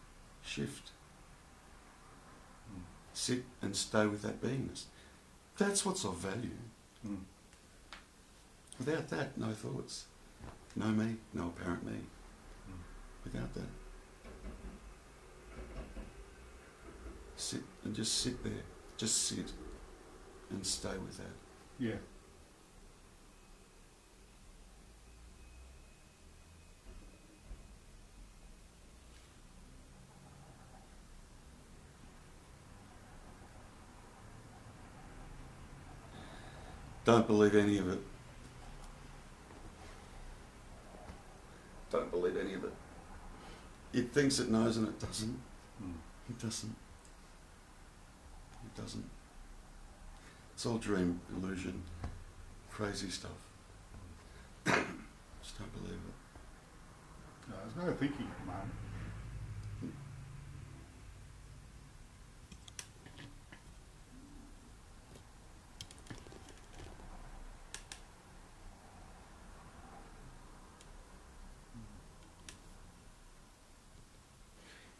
Sit and stay with that beingness. That's what's of value. Without that, no thoughts. No me, no apparent me. Without that. Sit and just sit there. Just sit and stay with that. Yeah. Don't believe any of it. Don't believe any of it. It thinks it knows and it doesn't. It doesn't. It doesn't. It's all dream, illusion, crazy stuff. Just don't believe it. No, there's no thinking at the moment.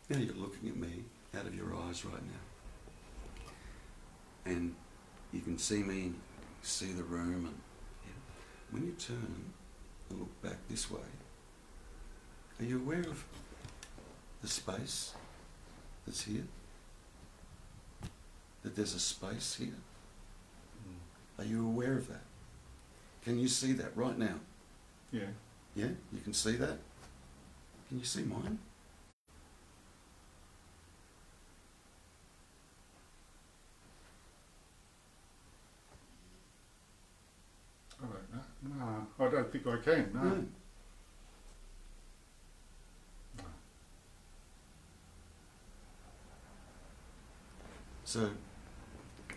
Now you're looking at me out of your eyes right now. And you can see me, and see the room, and when you turn and look back this way, are you aware of the space that's here? That there's a space here? Are you aware of that? Can you see that right now? Yeah. Yeah? You can see that? Can you see mine? I don't know. No, I don't think I can. No. No. So,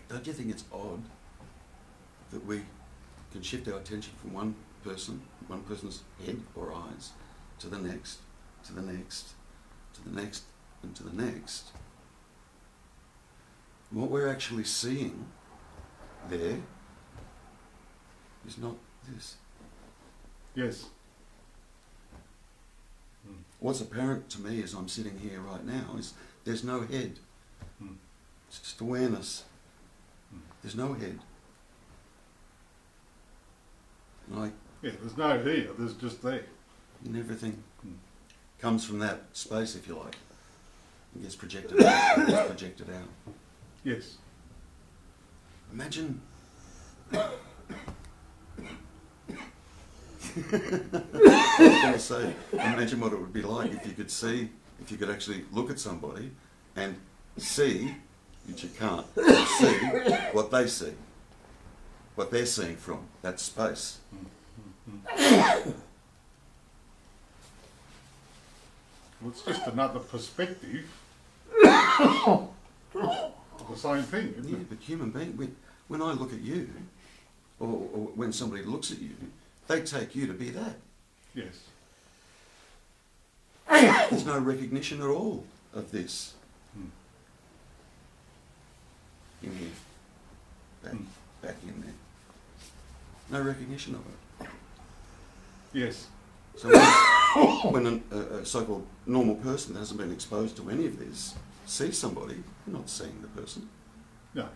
don't you think it's odd that we can shift our attention from one person's head or eyes, to the next, to the next, to the next, and to the next? And what we're actually seeing there is not this. Yes. What's apparent to me as I'm sitting here right now is there's no head. It's just awareness. There's no head. And Yeah, there's no here, there's just there. and everything comes from that space, if you like. It gets projected out. It gets projected out. Yes. Imagine. I was going to say, imagine what it would be like if you could see, if you could actually look at somebody and see, which you can't, see what they see, what they're seeing from that space. Well, it's just another perspective of the same thing, isn't Yeah, it? but human being, when I look at you, or when somebody looks at you, they take you to be that. Yes. There's no recognition at all of this. In here. Back in there. No recognition of it. Yes. So when a so-called normal person that hasn't been exposed to any of this sees somebody, they're not seeing the person. No.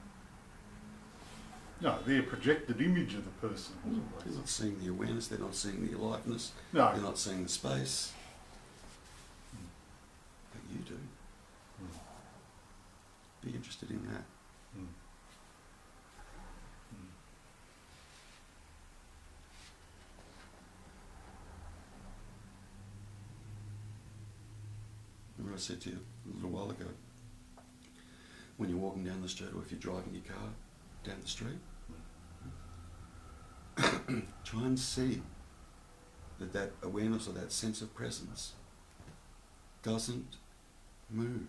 No, they're a projected image of the person. They're not seeing the awareness, they're not seeing the aliveness, No. they're not seeing the space. But you do. Be interested in that. Remember I said to you a little while ago, when you're walking down the street or if you're driving your car down the street, try and see that awareness or that sense of presence doesn't move.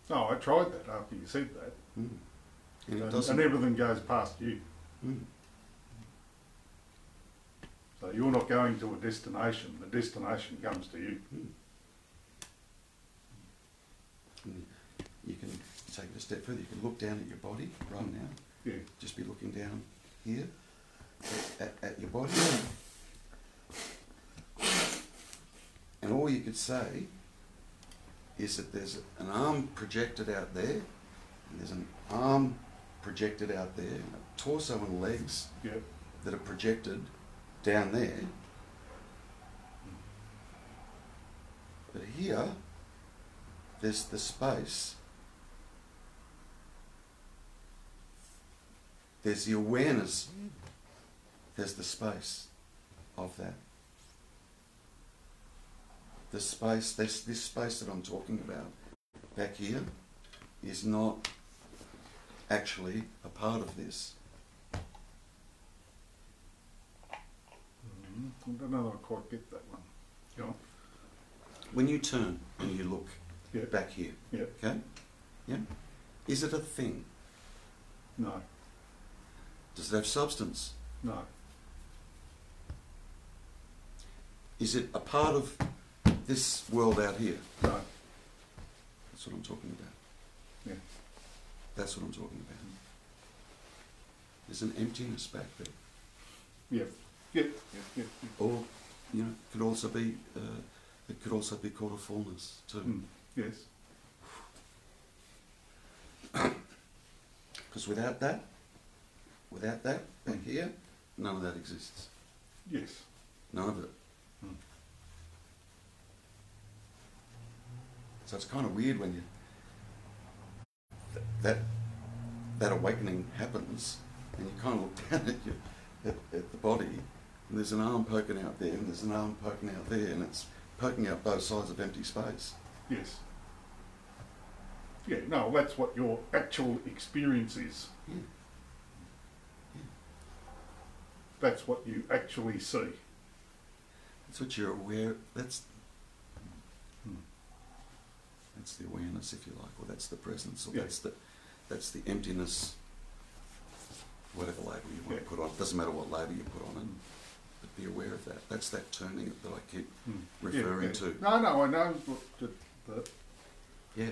No, I tried that after you said that. And it And doesn't. everything goes past you. So you're not going to a destination, the destination comes to you. And you can take it a step further. You can look down at your body right now. Yeah. Just be looking down here at your body. And all you could say is that there's an arm projected out there, and there's an arm projected out there, and a torso and legs Yep. that are projected down there. But here, there's the space. There's the awareness. There's the space of that. The space, this space that I'm talking about back here is not actually a part of this. I don't know that I quite get that one. Go on. When you turn and you look Yeah. back here, Yeah. okay? Yeah? Is it a thing? No. Does it have substance? No. Is it a part of this world out here? No. That's what I'm talking about. Yeah. That's what I'm talking about. There's an emptiness back there. Yeah. Yeah. Yeah. Yeah. Yeah. Or, you know, it could also be called a fullness too. Mm. Yes. Because without that back here, none of that exists. Yes. None of it. Mm. So it's kind of weird when you that awakening happens, and you kind of look down at the body, and there's an arm poking out there, and there's an arm poking out there, and it's poking out both sides of empty space. Yes. Yeah. No, that's what your actual experience is. Yeah. Yeah. That's what you actually see. That's what you're aware. That's Hmm. that's the awareness, if you like, or that's the presence, or Yeah. that's the emptiness. Whatever label you want Yeah. to put on, it doesn't matter what label you put on it. But be aware of that. That's that turning that I keep Mm. referring Yeah. to. No, I know that. Yeah.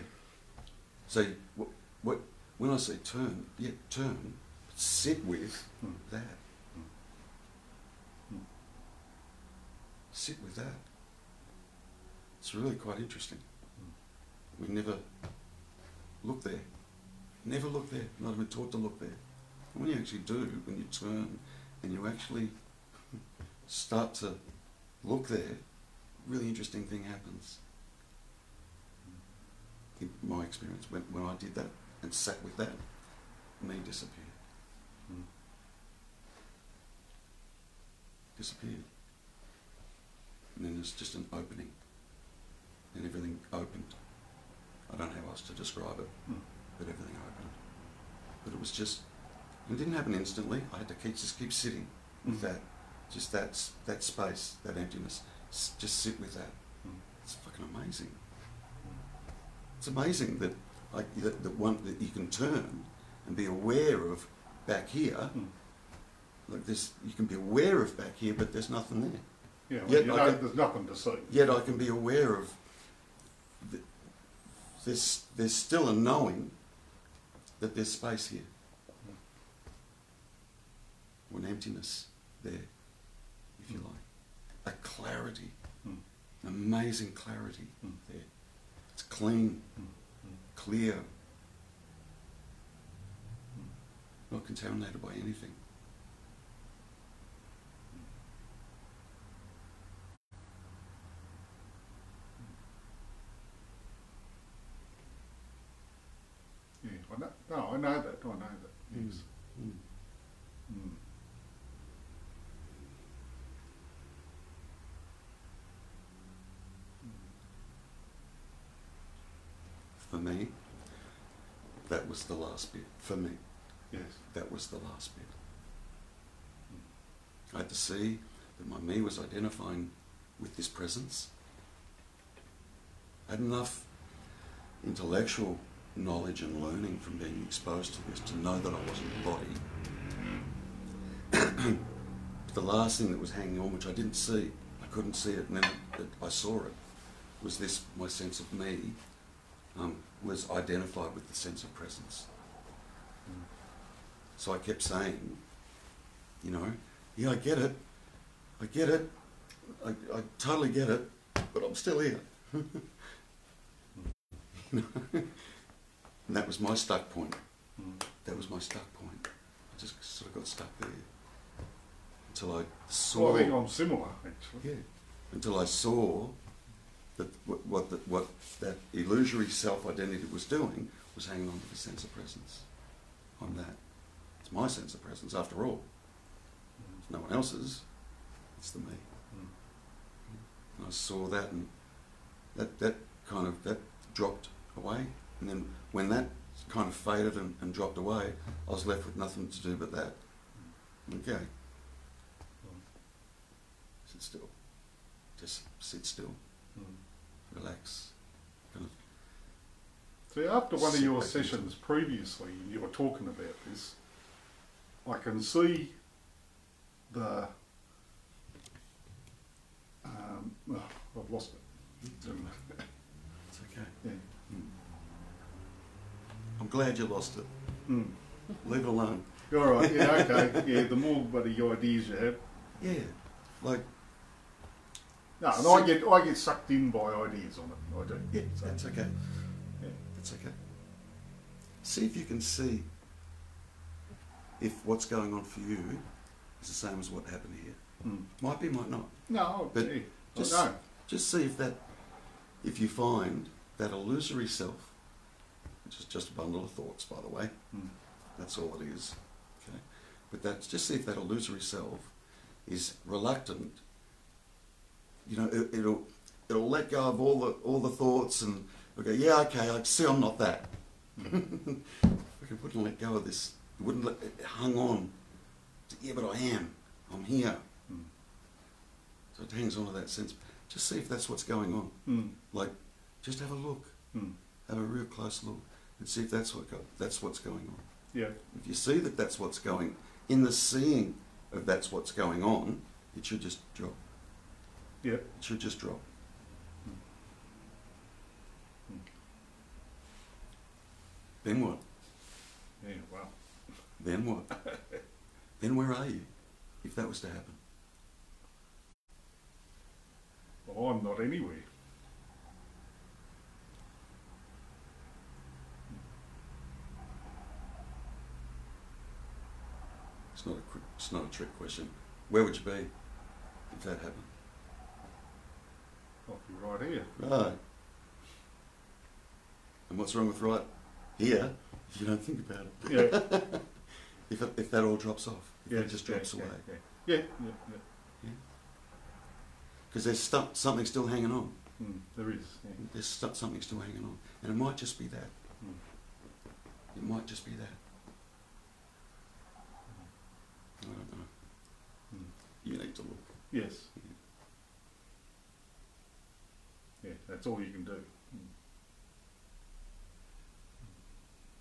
So when I say turn, yeah, turn, but sit with Mm. that. Mm. Sit with that. It's really quite interesting. Mm. We never look there. Never look there. Not even taught to look there. And when you actually do, when you turn and you actually start to look there, a really interesting thing happens. In my experience, when I did that and sat with that, me disappeared. Mm. Disappeared. And then there's just an opening. And everything opened. I don't know how else to describe it, Mm. but everything opened. But it was just, it didn't happen instantly. I had to just keep sitting with Mm. that, just that space, that emptiness. Just sit with that. Mm. It's fucking amazing. It's amazing that that you can turn and be aware of back here. Mm. Like this, you can be aware of back here, but there's nothing there. Yeah. Well, Yet you I know, can- there's nothing to see. Yet I can be aware of. There's still a knowing that there's space here, or an emptiness there, if you like, a clarity, Mm. an amazing clarity Mm. there. It's clean, Mm. clear, not contaminated by anything. Yeah. I know. No, I know that. I know that. Yes. Mm. Mm. For me, that was the last bit. For me, Yes. that was the last bit. I had to see that my me was identifying with this presence. I had enough intellectual knowledge and learning from being exposed to this to know that I wasn't the body. The last thing that was hanging on, which I didn't see, I couldn't see it, and then I saw it, was this, my sense of me was identified with the sense of presence. So I kept saying, you know, yeah, I get it, I totally get it, but I'm still here. You know? And that was my stuck point. That was my stuck point. I just sort of got stuck there until I saw. Well, I think I'm similar, actually. Yeah. Until I saw that what that illusory self-identity was doing was hanging on to the sense of presence. I'm that. It's my sense of presence, after all. It's no one else's. It's the me. And I saw that, and that dropped away. And then when that kind of faded and dropped away, I was left with nothing to do but that. Okay. Sit still. Just sit still. Relax. Kind of. See, after one of your Sit back into sessions previously, you were talking about this, I can see the... oh, I've lost it. It's okay. Yeah. I'm glad you lost it. Leave it alone. All right, yeah, okay. Yeah, the more bloody ideas you have. Yeah. Like, No, and I get sucked in by ideas on it. I do. yeah, So, that's okay. yeah. That's okay. See if you can see if what's going on for you is the same as what happened here. Might be, might not. No, But yeah, just, I know. just see if you find that illusory self, which is just a bundle of thoughts, by the way. That's all it is. Okay, but that's just see if that illusory self is reluctant. You know, it'll let go of all the thoughts and it'll go, yeah, okay, I see I'm not that. It wouldn't let go of this. It wouldn't let it hung on. Yeah, but I am. I'm here. So it hangs on to that sense. Just see if that's what's going on. Like, just have a look. Have a real close look and see if that's what's going on. Yeah. If you see that that's what's going, in the seeing of that's what's going on, it should just drop. Yeah. It should just drop. Then what? Yeah, well. Then what? Then where are you, if that was to happen? Well, I'm not anywhere. It's not a trick question. Where would you be if that happened? I'll be right here. Right. And what's wrong with right here if you don't think about it? Yeah. If that all drops off, if Yeah, it just drops away. Yeah. Because there's something still hanging on. There is. Yeah. There's something still hanging on. And it might just be that. It might just be that. I don't know. You need to look. Yes. Yeah, that's all you can do.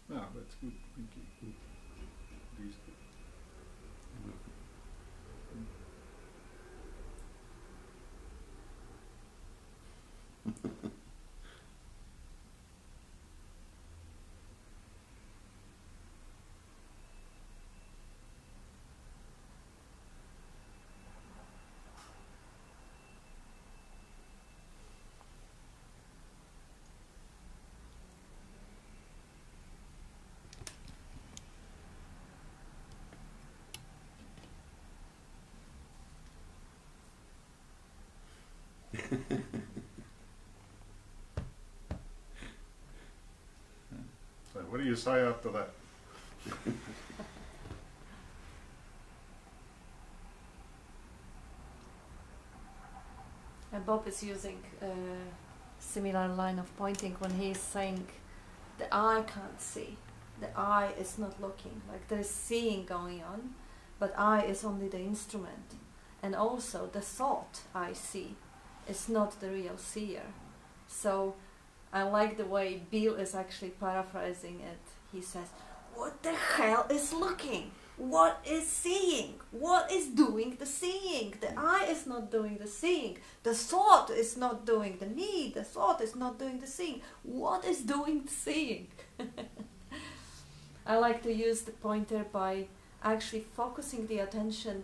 No, that's good. Thank you. It is good. So what do you say after that? And Bob is using a similar line of pointing when he is saying the eye can't see, the eye is not looking, like there is seeing going on, but eye is only the instrument. And also the thought I see is not the real seer. So I like the way Bill is actually paraphrasing it. He says, what the hell is looking? what is seeing? What is doing the seeing? The eye is not doing the seeing. The thought is not doing the need. The thought is not doing the seeing. What is doing the seeing? I like to use the pointer by actually focusing the attention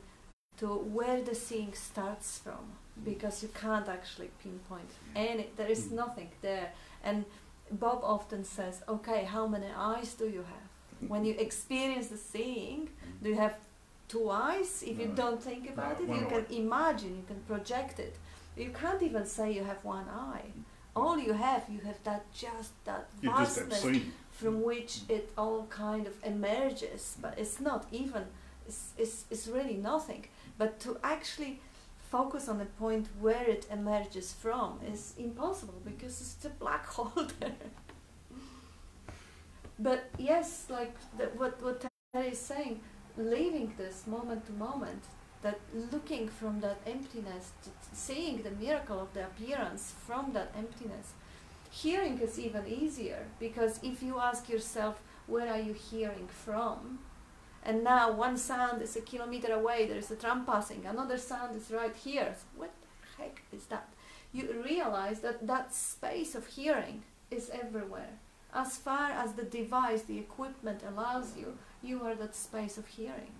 to where the seeing starts from, because you can't actually pinpoint any, there is nothing there. And Bob often says, okay, how many eyes do you have? When you experience the seeing, do you have 2 eyes? If you don't think about it, you can imagine, you can project it. You can't even say you have 1 eye. All you have that vastness from which it all kind of emerges, but it's not even, it's really nothing. But to actually focus on the point where it emerges from is impossible, because it's a black hole there. But yes, like what Terry is saying, leaving this moment to moment, that looking from that emptiness, seeing the miracle of the appearance from that emptiness. Hearing is even easier, because if you ask yourself, where are you hearing from? And now one sound is a kilometer away, there is a tram passing, another sound is right here. What the heck is that? You realize that that space of hearing is everywhere. As far as the device, the equipment allows you, you are that space of hearing.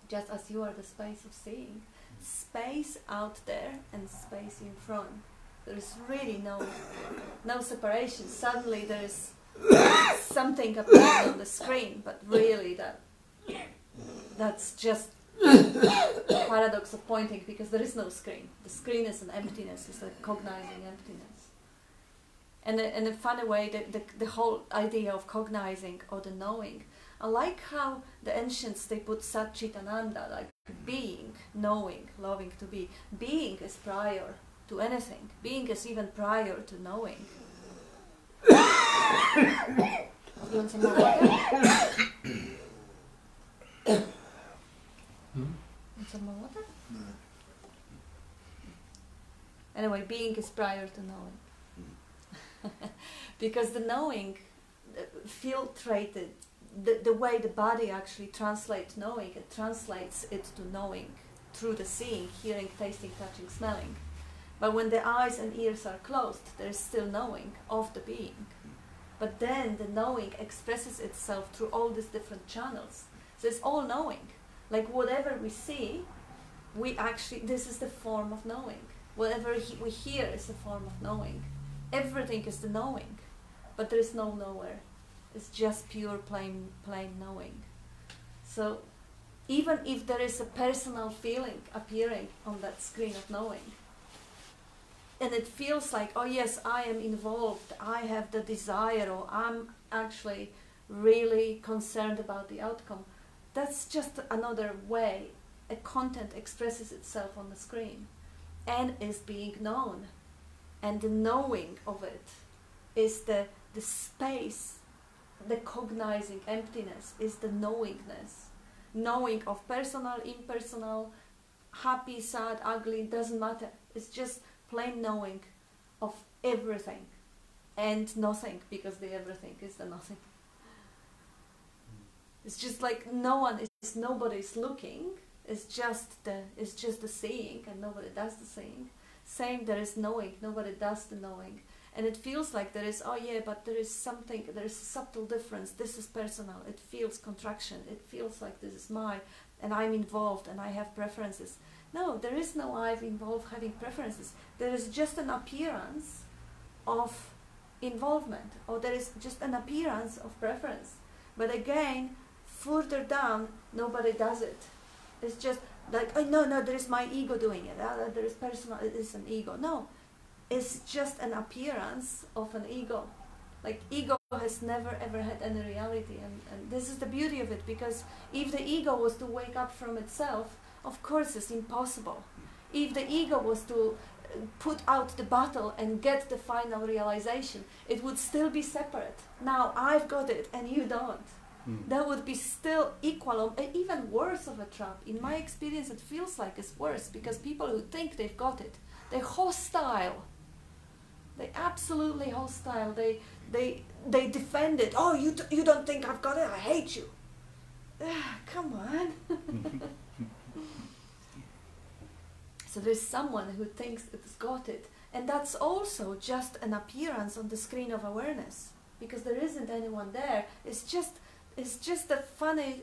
Just as you are the space of seeing. Space out there and space in front. There is really no separation. Suddenly there is something appearing on the screen, but really that's just the paradox of pointing, because there is no screen. The screen is an emptiness, it's a cognizing emptiness. And in a funny way, the whole idea of cognizing or the knowing, I like how the ancients, they put Sat Chit Ananda, like being, knowing, loving to be. Being is prior to anything. Being is even prior to knowing. You want some more water? Want some more water? No. Anyway, being is prior to knowing. Because the knowing filtrated, the way the body actually translates knowing, it translates it to knowing through the seeing, hearing, tasting, touching, smelling. But when the eyes and ears are closed, there is still knowing of the being. But then the knowing expresses itself through all these different channels. So it's all knowing. Like whatever we see, this is the form of knowing. Whatever we hear is a form of knowing. Everything is the knowing, but there is no knower. It's just pure plain knowing. So even if there is a personal feeling appearing on that screen of knowing, and it feels like, oh yes, I am involved, I have the desire, or I'm actually really concerned about the outcome, that's just another way a content expresses itself on the screen and is being known. And the knowing of it is the space, the cognizing emptiness is the knowingness. Knowing of personal, impersonal, happy, sad, ugly, doesn't matter. It's just plain knowing of everything and nothing, because the everything is the nothing. It's just like nobody's looking. It's just the seeing, and nobody does the seeing. Same, there is knowing, nobody does the knowing. And it feels like there is, oh yeah, but there is something, there is a subtle difference, this is personal, it feels contraction, it feels like this is mine, and I'm involved, and I have preferences. No, there is no I'm involved having preferences. There is just an appearance of involvement, or there is just an appearance of preference. But again, further down, nobody does it. It's just like, oh no, there is my ego doing it. There is personal, it is an ego. No, it's just an appearance of an ego. Like ego has never ever had any reality, and this is the beauty of it, because if the ego was to wake up from itself, of course it's impossible. If the ego was to put out the battle and get the final realization, it would still be separate. Now I've got it and you don't. That would be still equal, or even worse of a trap. In my experience, it feels like it's worse, because people who think they've got it, they're hostile. They're absolutely hostile. They defend it. Oh, you don't think I've got it? I hate you. come on. So there's someone who thinks it's got it, and that's also just an appearance on the screen of awareness, because there isn't anyone there. It's just a funny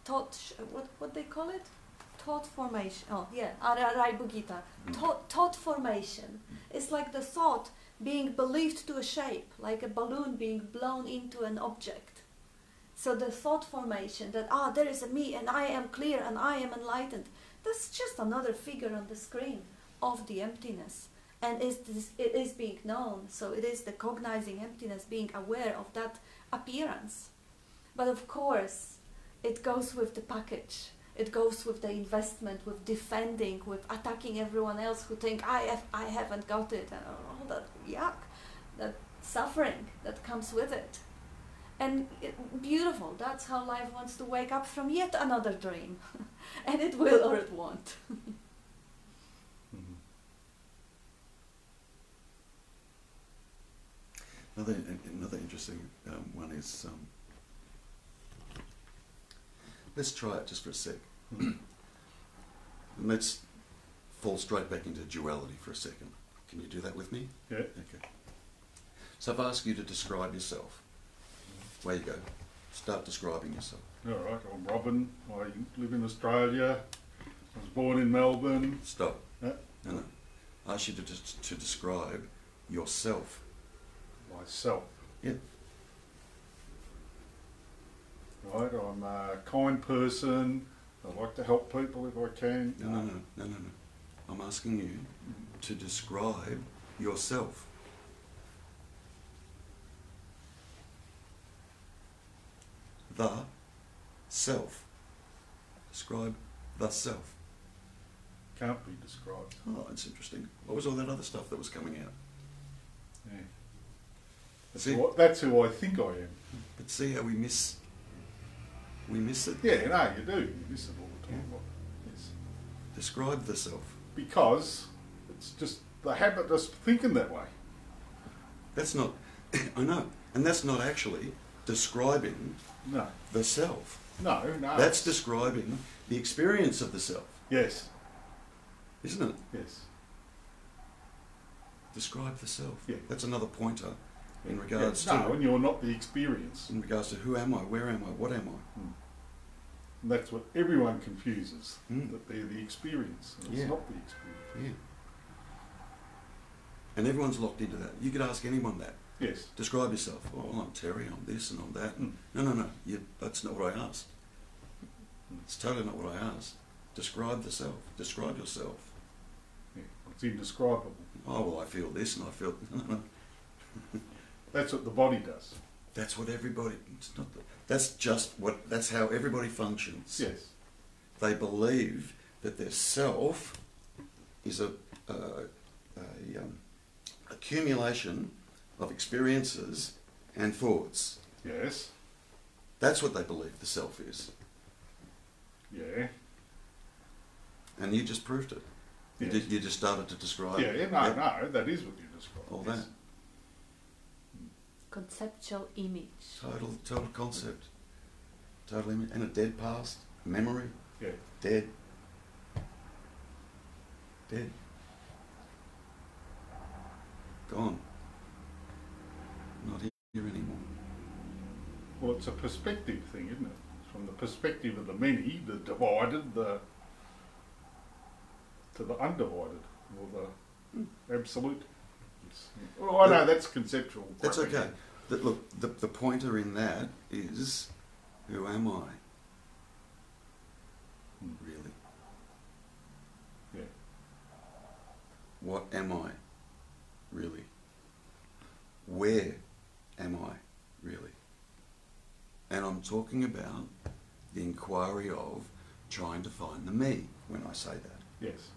thought. What they call it? Thought formation. Oh yeah, Araibugita. Thought formation. It's like the thought being believed to a shape, like a balloon being blown into an object. So the thought formation that there is a me and I am clear and I am enlightened. That's just another figure on the screen of the emptiness, and it is being known. So it is the cognizing emptiness being aware of that appearance. But of course, it goes with the package. It goes with the investment, with defending, with attacking everyone else who think I haven't got it, and all that yuck, that suffering that comes with it. And beautiful, that's how life wants to wake up from yet another dream. And it will or it won't. Another interesting one is, let's try it just for a sec. And let's fall straight back into duality for a second. Can you do that with me? Yeah. Okay. So if I ask you to describe yourself, where you go, start describing yourself. All right, I'm Robin. I live in Australia. I was born in Melbourne. Stop. Yeah. No. I ask you to describe yourself. Myself. Yeah. Right, I'm a kind person. I like to help people if I can. No. I'm asking you to describe yourself. The self. Describe the self. Can't be described. Oh, that's interesting. What was all that other stuff that was coming out? Yeah. See, That's who I think I am. but see how we miss it? Yeah, no, you do. You miss it all the time. Yes. Describe the self. Because it's just the habit of thinking that way. That's not, I know, and that's not actually describing No. the self. No. That's describing the experience of the self, Yes. isn't it? Yes. Describe the self. Yeah. That's another pointer in regards No, to and you're not the experience. in regards to who am I, where am I, what am I? And that's what everyone confuses, Mm. that they're the experience. And Yeah. It's not the experience. Yeah. And everyone's locked into that. You could ask anyone that. Yes. Describe yourself. Oh, well, I'm Terry, I'm this and I'm that. Mm. No. That's not what I asked. It's totally not what I asked. Describe the self. Describe yourself. Yeah. It's indescribable. Oh, well, I feel this and I feel... No. That's what the body does. That's what everybody... It's not... That's how everybody functions. Yes. They believe that their self is a accumulation of experiences and thoughts. Yes. That's what they believe the self is. Yeah. And you just proved it. Yes. You just started to describe No, that is what you describe. all yes. that. Conceptual image. Total concept. Total image. And a dead past. Memory. Yeah. Dead. Gone. Not here anymore. Well, it's a perspective thing, isn't it? It's from the perspective of the many, the divided, to the undivided, or the absolute. Well, I know that's conceptual. That's okay. Look, the pointer in that is, who am I? Really? Yeah. What am I? Really? Where am I? Really? And I'm talking about the inquiry of trying to find the me when I say that. Yes.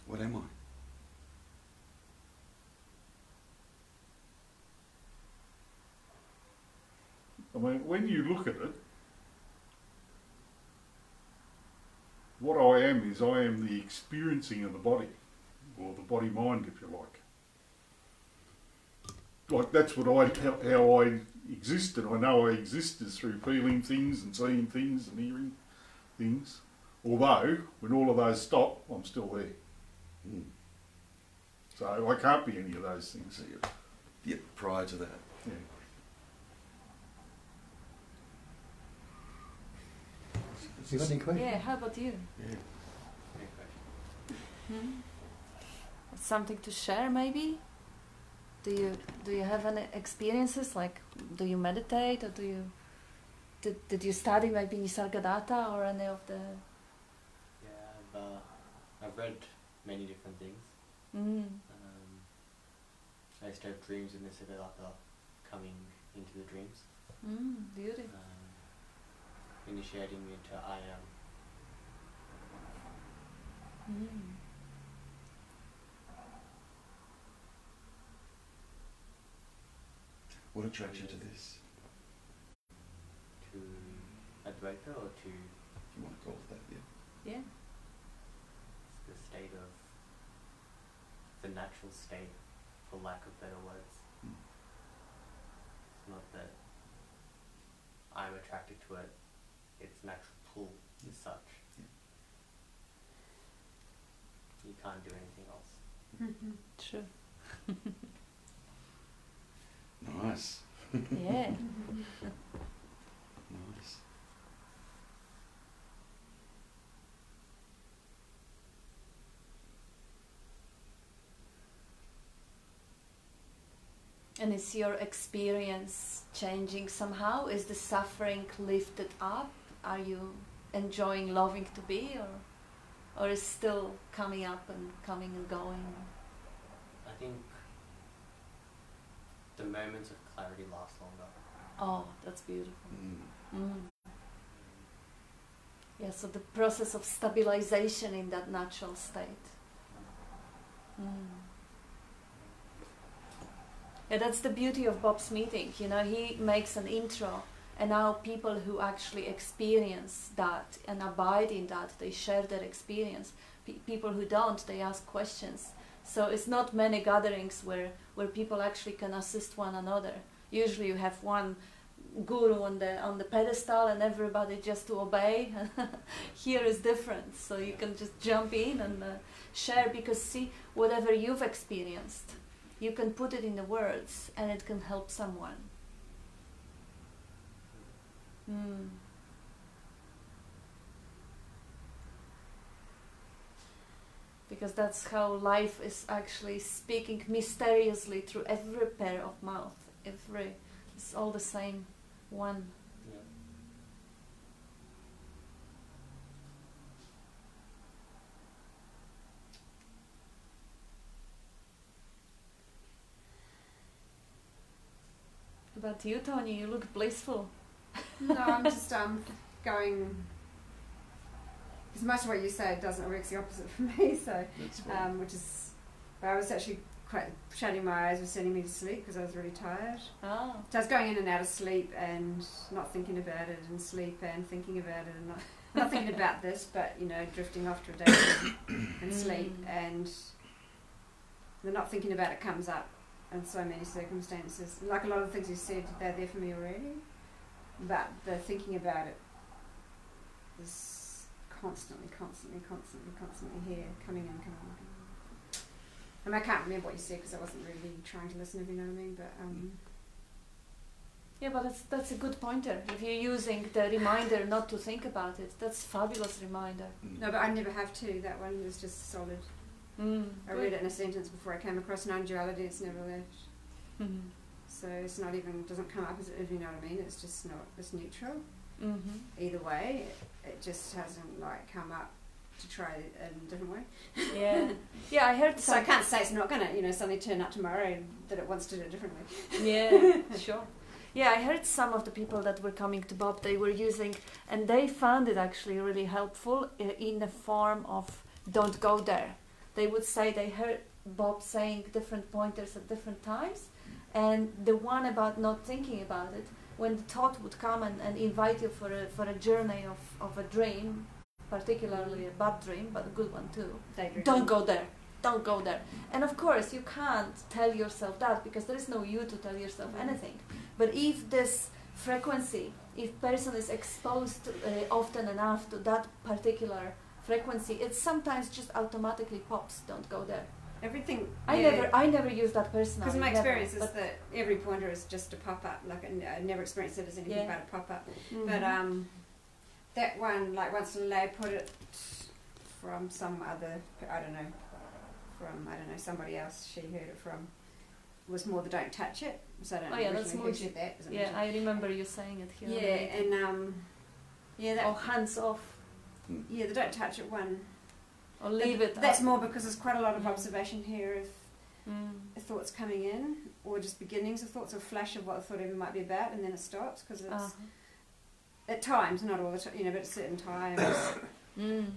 What am I? I mean, when you look at it, what I am is I am the experiencing of the body, or the body-mind, if you like. Like that's what how I exist, and I know I exist is through feeling things and seeing things and hearing things. Although, when all of those stop, I'm still there. Mm. So I can't be any of those things. So you're prior to that. Yeah. You got any questions? Yeah, how about you? Yeah. Hmm? Something to share, maybe? Do you have any experiences, like do you meditate, or did you study maybe Nisargadatta or any of the? Yeah, I've read many different things. I used to have dreams of Nisargadatta coming into the dreams. Beauty. Initiating me into I am. What attracts you to this? To Advaita, or to If you want to call it that, yeah. Yeah. it's the state of, the natural state, for lack of better words. Mm. It's not that I'm attracted to it, its natural pull is such. Yeah. You can't do anything else. True. Nice. Yeah. Nice. And is your experience changing somehow? Is the suffering lifted up? Are you enjoying loving to be, or is still coming up and coming and going? I think the moments of clarity last longer. Oh, that's beautiful. Mm. Yeah, so the process of stabilization in that natural state. Yeah, that's the beauty of Bob's meeting. You know, he makes an intro, and now people who actually experience that and abide in that, they share their experience. People who don't, they ask questions. So it's not many gatherings where people actually can assist one another. Usually you have one guru on the pedestal and everybody just to obey. Here is different, so you can just jump in and share, because see, whatever you've experienced, you can put it in the words and it can help someone. Because that's how life is actually speaking mysteriously through every pair of mouth. It's all the same one. Yeah. About you, Tony, you look blissful. No, I'm just going. Because much of what you say doesn't work the opposite for me. So, That's fine. which is, but I was actually quite shutting my eyes was sending me to sleep because I was really tired. Oh. So I was going in and out of sleep and not thinking about it, and sleep and thinking about it, and not thinking about this, but you know, drifting off to a daydream and sleep, and the not thinking about it comes up in so many circumstances. Like a lot of the things you said, they're there for me already, but the thinking about it is constantly here, coming in, coming in. And I can't remember what you said because I wasn't really trying to listen, if you know what I mean, but Yeah, but that's a good pointer. If you're using the reminder not to think about it, that's a fabulous reminder. no, but I never have to. That one is just solid. I read it in a sentence before I came across non-duality. It's never left. So it's not even, doesn't come up, if you know what I mean. It's just not, it's neutral. Either way, it just hasn't like come up to try it in a different way. Yeah. Yeah, I heard So I can't say it's not going to, you know, suddenly turn up tomorrow and that it wants to do it differently. Yeah, sure. Yeah, I heard some of the people that were coming to Bob, they were using, and they found it actually really helpful in the form of don't go there. They would say they heard Bob saying different pointers at different times, and the one about not thinking about it, when the thought would come and invite you for a journey of a dream, particularly a bad dream, but a good one too. Don't go there. Don't go there. And of course, you can't tell yourself that because there is no you to tell yourself anything. But if this frequency, if person is exposed to, often enough to that particular frequency, it sometimes just automatically pops. Don't go there. Everything. I never use that personally. Because my never, experience is but that every pointer is just a pop up. Like I never experienced it as anything Yeah. but a pop up. Mhm. But that one, like once they put it from some other, I don't know, somebody else. She heard it from. Was more the don't touch it. So I don't Oh, know yeah, that's originally who Moji. said that. Was it yeah, Moji? I remember you saying it here. Yeah, and that. or hands off, Yeah, the don't touch it one. or leave it. That's up. more because there's quite a lot of Mm. observation here of thoughts coming in, or just beginnings of thoughts, or flash of what the thought even might be about, and then it stops because it's at times, not all the time, but at certain times,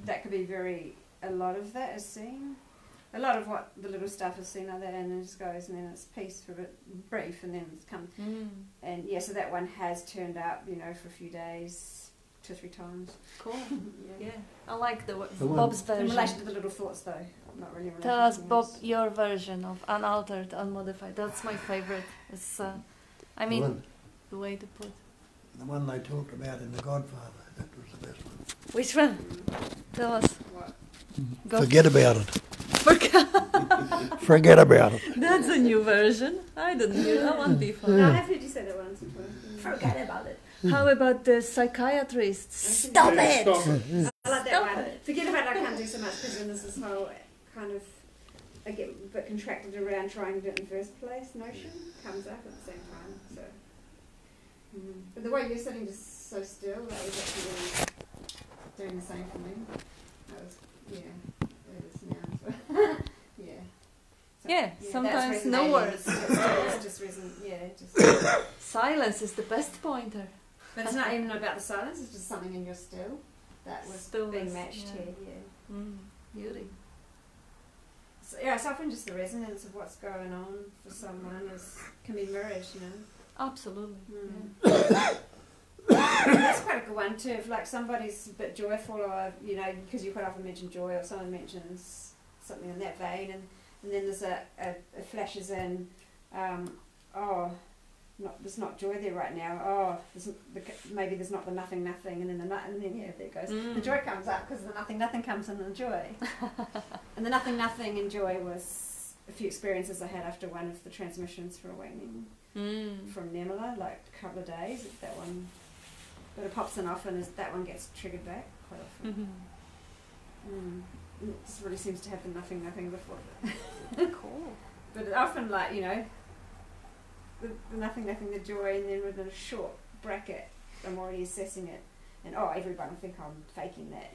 that could be a lot of that is seen. A lot of what the little stuff is seen like that, and then it just goes, and then it's peace for a bit brief, and then it's come. And yeah, so that one has turned up, for a few days, 2 or 3 times. Cool. Yeah. Yeah, I like the The one- Bob's In version. relation to the little thoughts, though, not really in relation Tell us, to Bob, those. your version of unaltered, unmodified. That's my favorite. It's, I The mean, one- the way to put. The one they talked about in The Godfather, that was the best one. Which one? Tell us. What? Go. Forget about it. Forget. Forget about it. That's a new version. I didn't hear that one before. No, I have heard you say that once before. Forget about it. How about the psychiatrists? Stop Stop it! Stop it. I like that Stop one. it. Forget about it, I can't do so much because then there's this whole kind of, I get a bit contracted around trying to do it in the first place notion comes up at the same time. So, But the way you're sitting just so still, that was actually really doing the same for me. That was, it is now. So, yeah. So, Yeah, that's sometimes no resonating. words. It's just just. Silence is the best pointer. But it's not even about the silence, it's just something in your still that was Stillness, being matched yeah. here, yeah. Beauty. So, it's often just the resonance of what's going on for someone can be mirrored, Absolutely. That's quite a good one too, if like somebody's a bit joyful or, because you quite often mention joy or someone mentions something in that vein and then there's a flashes in, there's not joy there right now. Maybe there's not the nothing, and then there it goes. The joy comes up because the nothing comes in the joy. And the nothing and joy was a few experiences I had after one of the transmissions for awakening from Nemala, like a couple of days. That one, but it pops in often. That one gets triggered back quite often. It just really seems to have the nothing before it. Cool. But it often, like, the nothing, the joy, and then within a short bracket, I'm already assessing it. And everyone will think I'm faking that,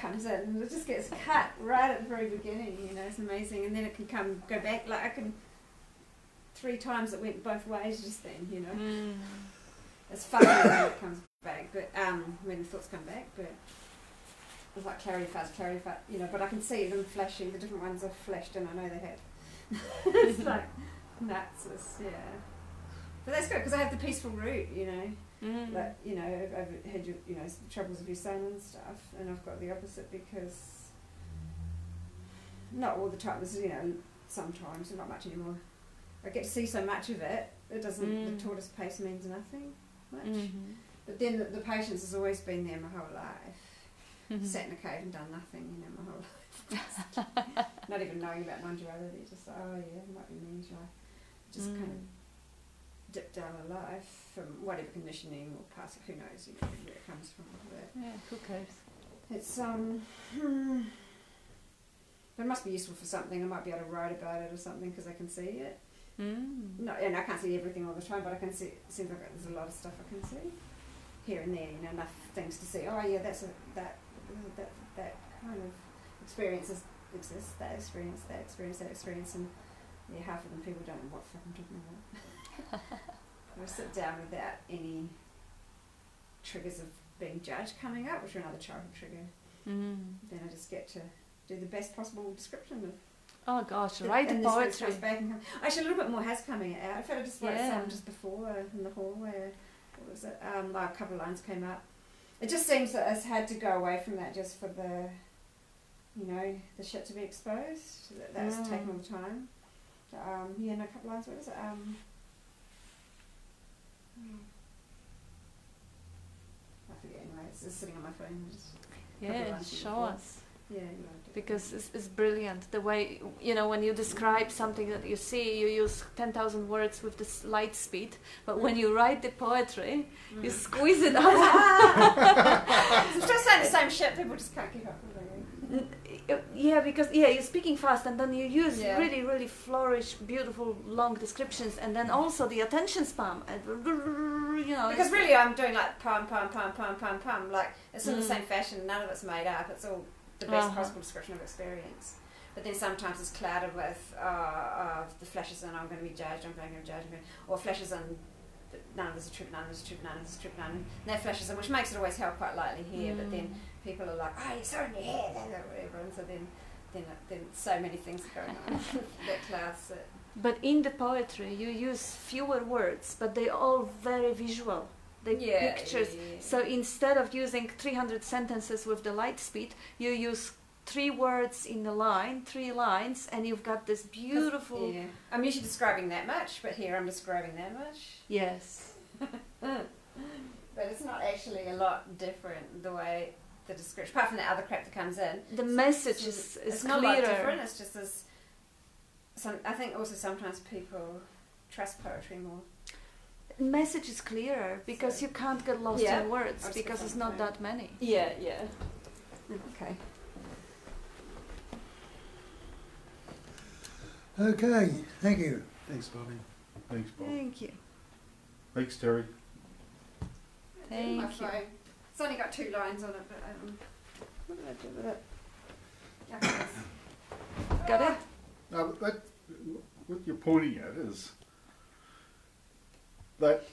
comes in. And it just gets cut right at the very beginning, it's amazing. And then it can go back, like I can, 3 times it went both ways just then, It's funny when it comes back, but when the thoughts come back, but it's like clarity fast, but I can see them flashing, the different ones have flashed and I know they have. It's like nuts, yeah. But that's good because I have the peaceful route, Like, I've had troubles with your son and stuff, and I've got the opposite because not all the time, sometimes, not much anymore. I get to see so much of it, it doesn't, the tortoise pace means nothing much. But then the patience has always been there my whole life. Sat in a cave and done nothing, my whole life. Not even knowing about non-duality, just it might be me, just kind of dip down a life from whatever conditioning or past, who knows, where it comes from. But Yeah, who cares? it's but it must be useful for something. I might be able to write about it or something because I can see it. No, and I can't see everything all the time, but I can see. It seems like there's a lot of stuff I can see here and there. Enough things to see. That's that kind of experiences exists. That experience, and half of them people don't know what fuck I'm talking about. I sit down without any triggers of being judged coming up, which are another childhood trigger. Then I just get to do the best possible description of. Oh gosh, write the and this poetry. comes back and actually, a little bit more has coming out. I felt I just wrote Yeah. some just before in the hall where what was it? Like a couple of lines came up. It just seems that it's had to go away from that just for the, the shit to be exposed. That's taken all the time. A couple of lines. What is it? I forget anyway. It's just sitting on my phone. Yeah, show us. Yeah, you want to do Because it's brilliant the way, you know, when you describe something that you see, you use 10,000 words with this light speed, but when you write the poetry, you squeeze it out. I'm just saying the same shit. People just can't keep up with it. Yeah, because you're speaking fast, and then you use Yeah. really, really flourish, beautiful, long descriptions, and then also the attention span, and you know. Because really, I'm doing like poem, like it's in the same fashion. None of it's made up. It's all the best possible description of experience. But then sometimes it's clouded with the flashes in. I'm going to be judged. I'm going to be judged. Or flashes in. None of this is true. None of this is true. None of this is true. None. And that flashes in, which makes it always held quite lightly here. But then people are like, "Oh, you're so in your head," or whatever. And so then so many things are going on that clouds it. But in the poetry, you use fewer words, but they're all very visual. They pictures. Yeah. So instead of using 300 sentences with the light speed, you use 3 words in the line, 3 lines, and you've got this beautiful. Yeah. I'm usually describing that much, but here I'm describing that much. Yes. But it's not actually a lot different the way the description, apart from the other crap that comes in. The message is It's clearer. not a lot different. It's just this. I think also sometimes people trust poetry more. Message is clearer because So- you can't get lost Yeah. in words That's because the it's point, not yeah. that many. Yeah. Okay. Okay, thank you. Thanks, Bobby. Thanks, Bob. Thank you. Thanks, Terry. Thank My you. phone. It's only got 2 lines on it, but what did I do with it? Okay. Got it? Now, what you're pointing at is that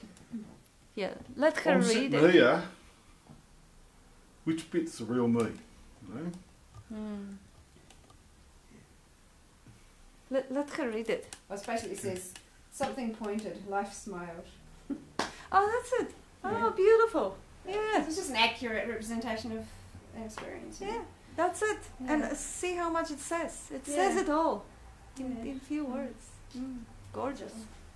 Yeah. Let her I'm read sitting it. here, which bit's the real me? You know? Let her read it. Well, it basically says something pointed, life smiled. Oh, that's it. Oh, Yeah. beautiful. Yeah. It's just an accurate representation of an experience. Yeah. That's it. Yeah. And see how much it says. It Yeah. says it all in Yeah. few words. Gorgeous.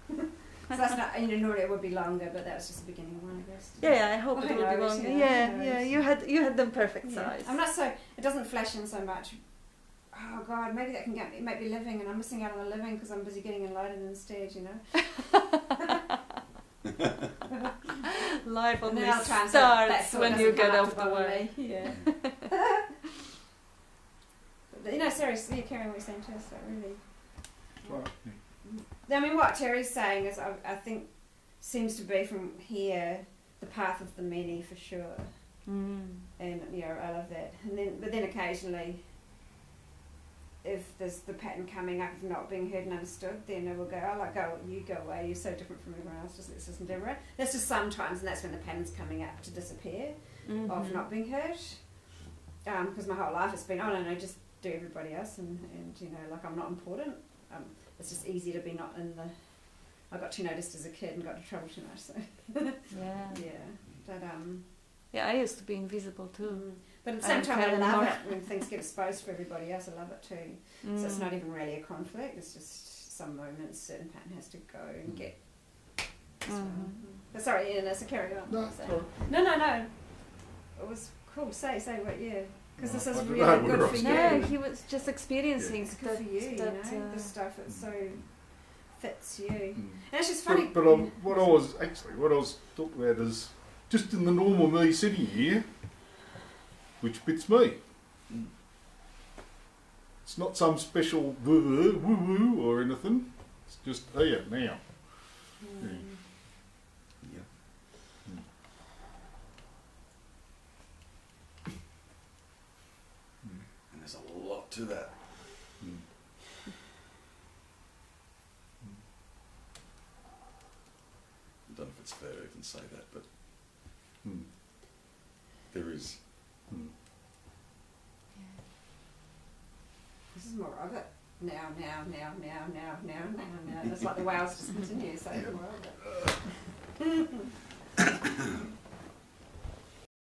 So that's not, normally it would be longer, but that was just the beginning of one, I guess. Yeah, I hope Oh, it who will be knows, longer. yeah, Yeah, who yeah. knows? You had them perfect Yeah. size. I'm not so, it doesn't flash in so much. Oh God, maybe that can get me, make me living, and I'm missing out on the living because I'm busy getting enlightened instead, you know. Life only Now times starts that when doesn't you come get up off to the bother way. me. Yeah. But, seriously, you're carrying what you're saying to us, so really. Right. I mean, what Terry's saying is, I think, seems to be from here the path of the many for sure, and I love that. But then occasionally, if there's the pattern coming up of not being heard and understood, then it will go, oh, like, you go away, you're so different from everyone else, just let's listen to everyone. That's just sometimes, and that's when the pattern's coming up to disappear of not being heard. Because my whole life it's been, oh no, just do everybody else, and like I'm not important. It's just easy to be not in the. I got too noticed as a kid and got into trouble too much. So Yeah. but Yeah, I used to be invisible too. But at the same I time, I don't love know. it when things get exposed for everybody else. I love it too. So it's not even really a conflict. It's just some moments certain pattern has to go and get. But sorry, Ian, so carry on. No, So- sorry. No. It was cool. Say what? Yeah. Because this I is don't really know good where I for was you. No, he was just experiencing It's good for you, that, this stuff. It so fits you. Mm. And it's just funny. But what I was talking about is just in the normal me sitting here, which fits me. It's not some special woo-woo or anything. It's just here now. Yeah. And there's a lot to that. I don't know if it's fair to even say that, but there is. This is more of it. Now. It's like the whales just continue. So more of it.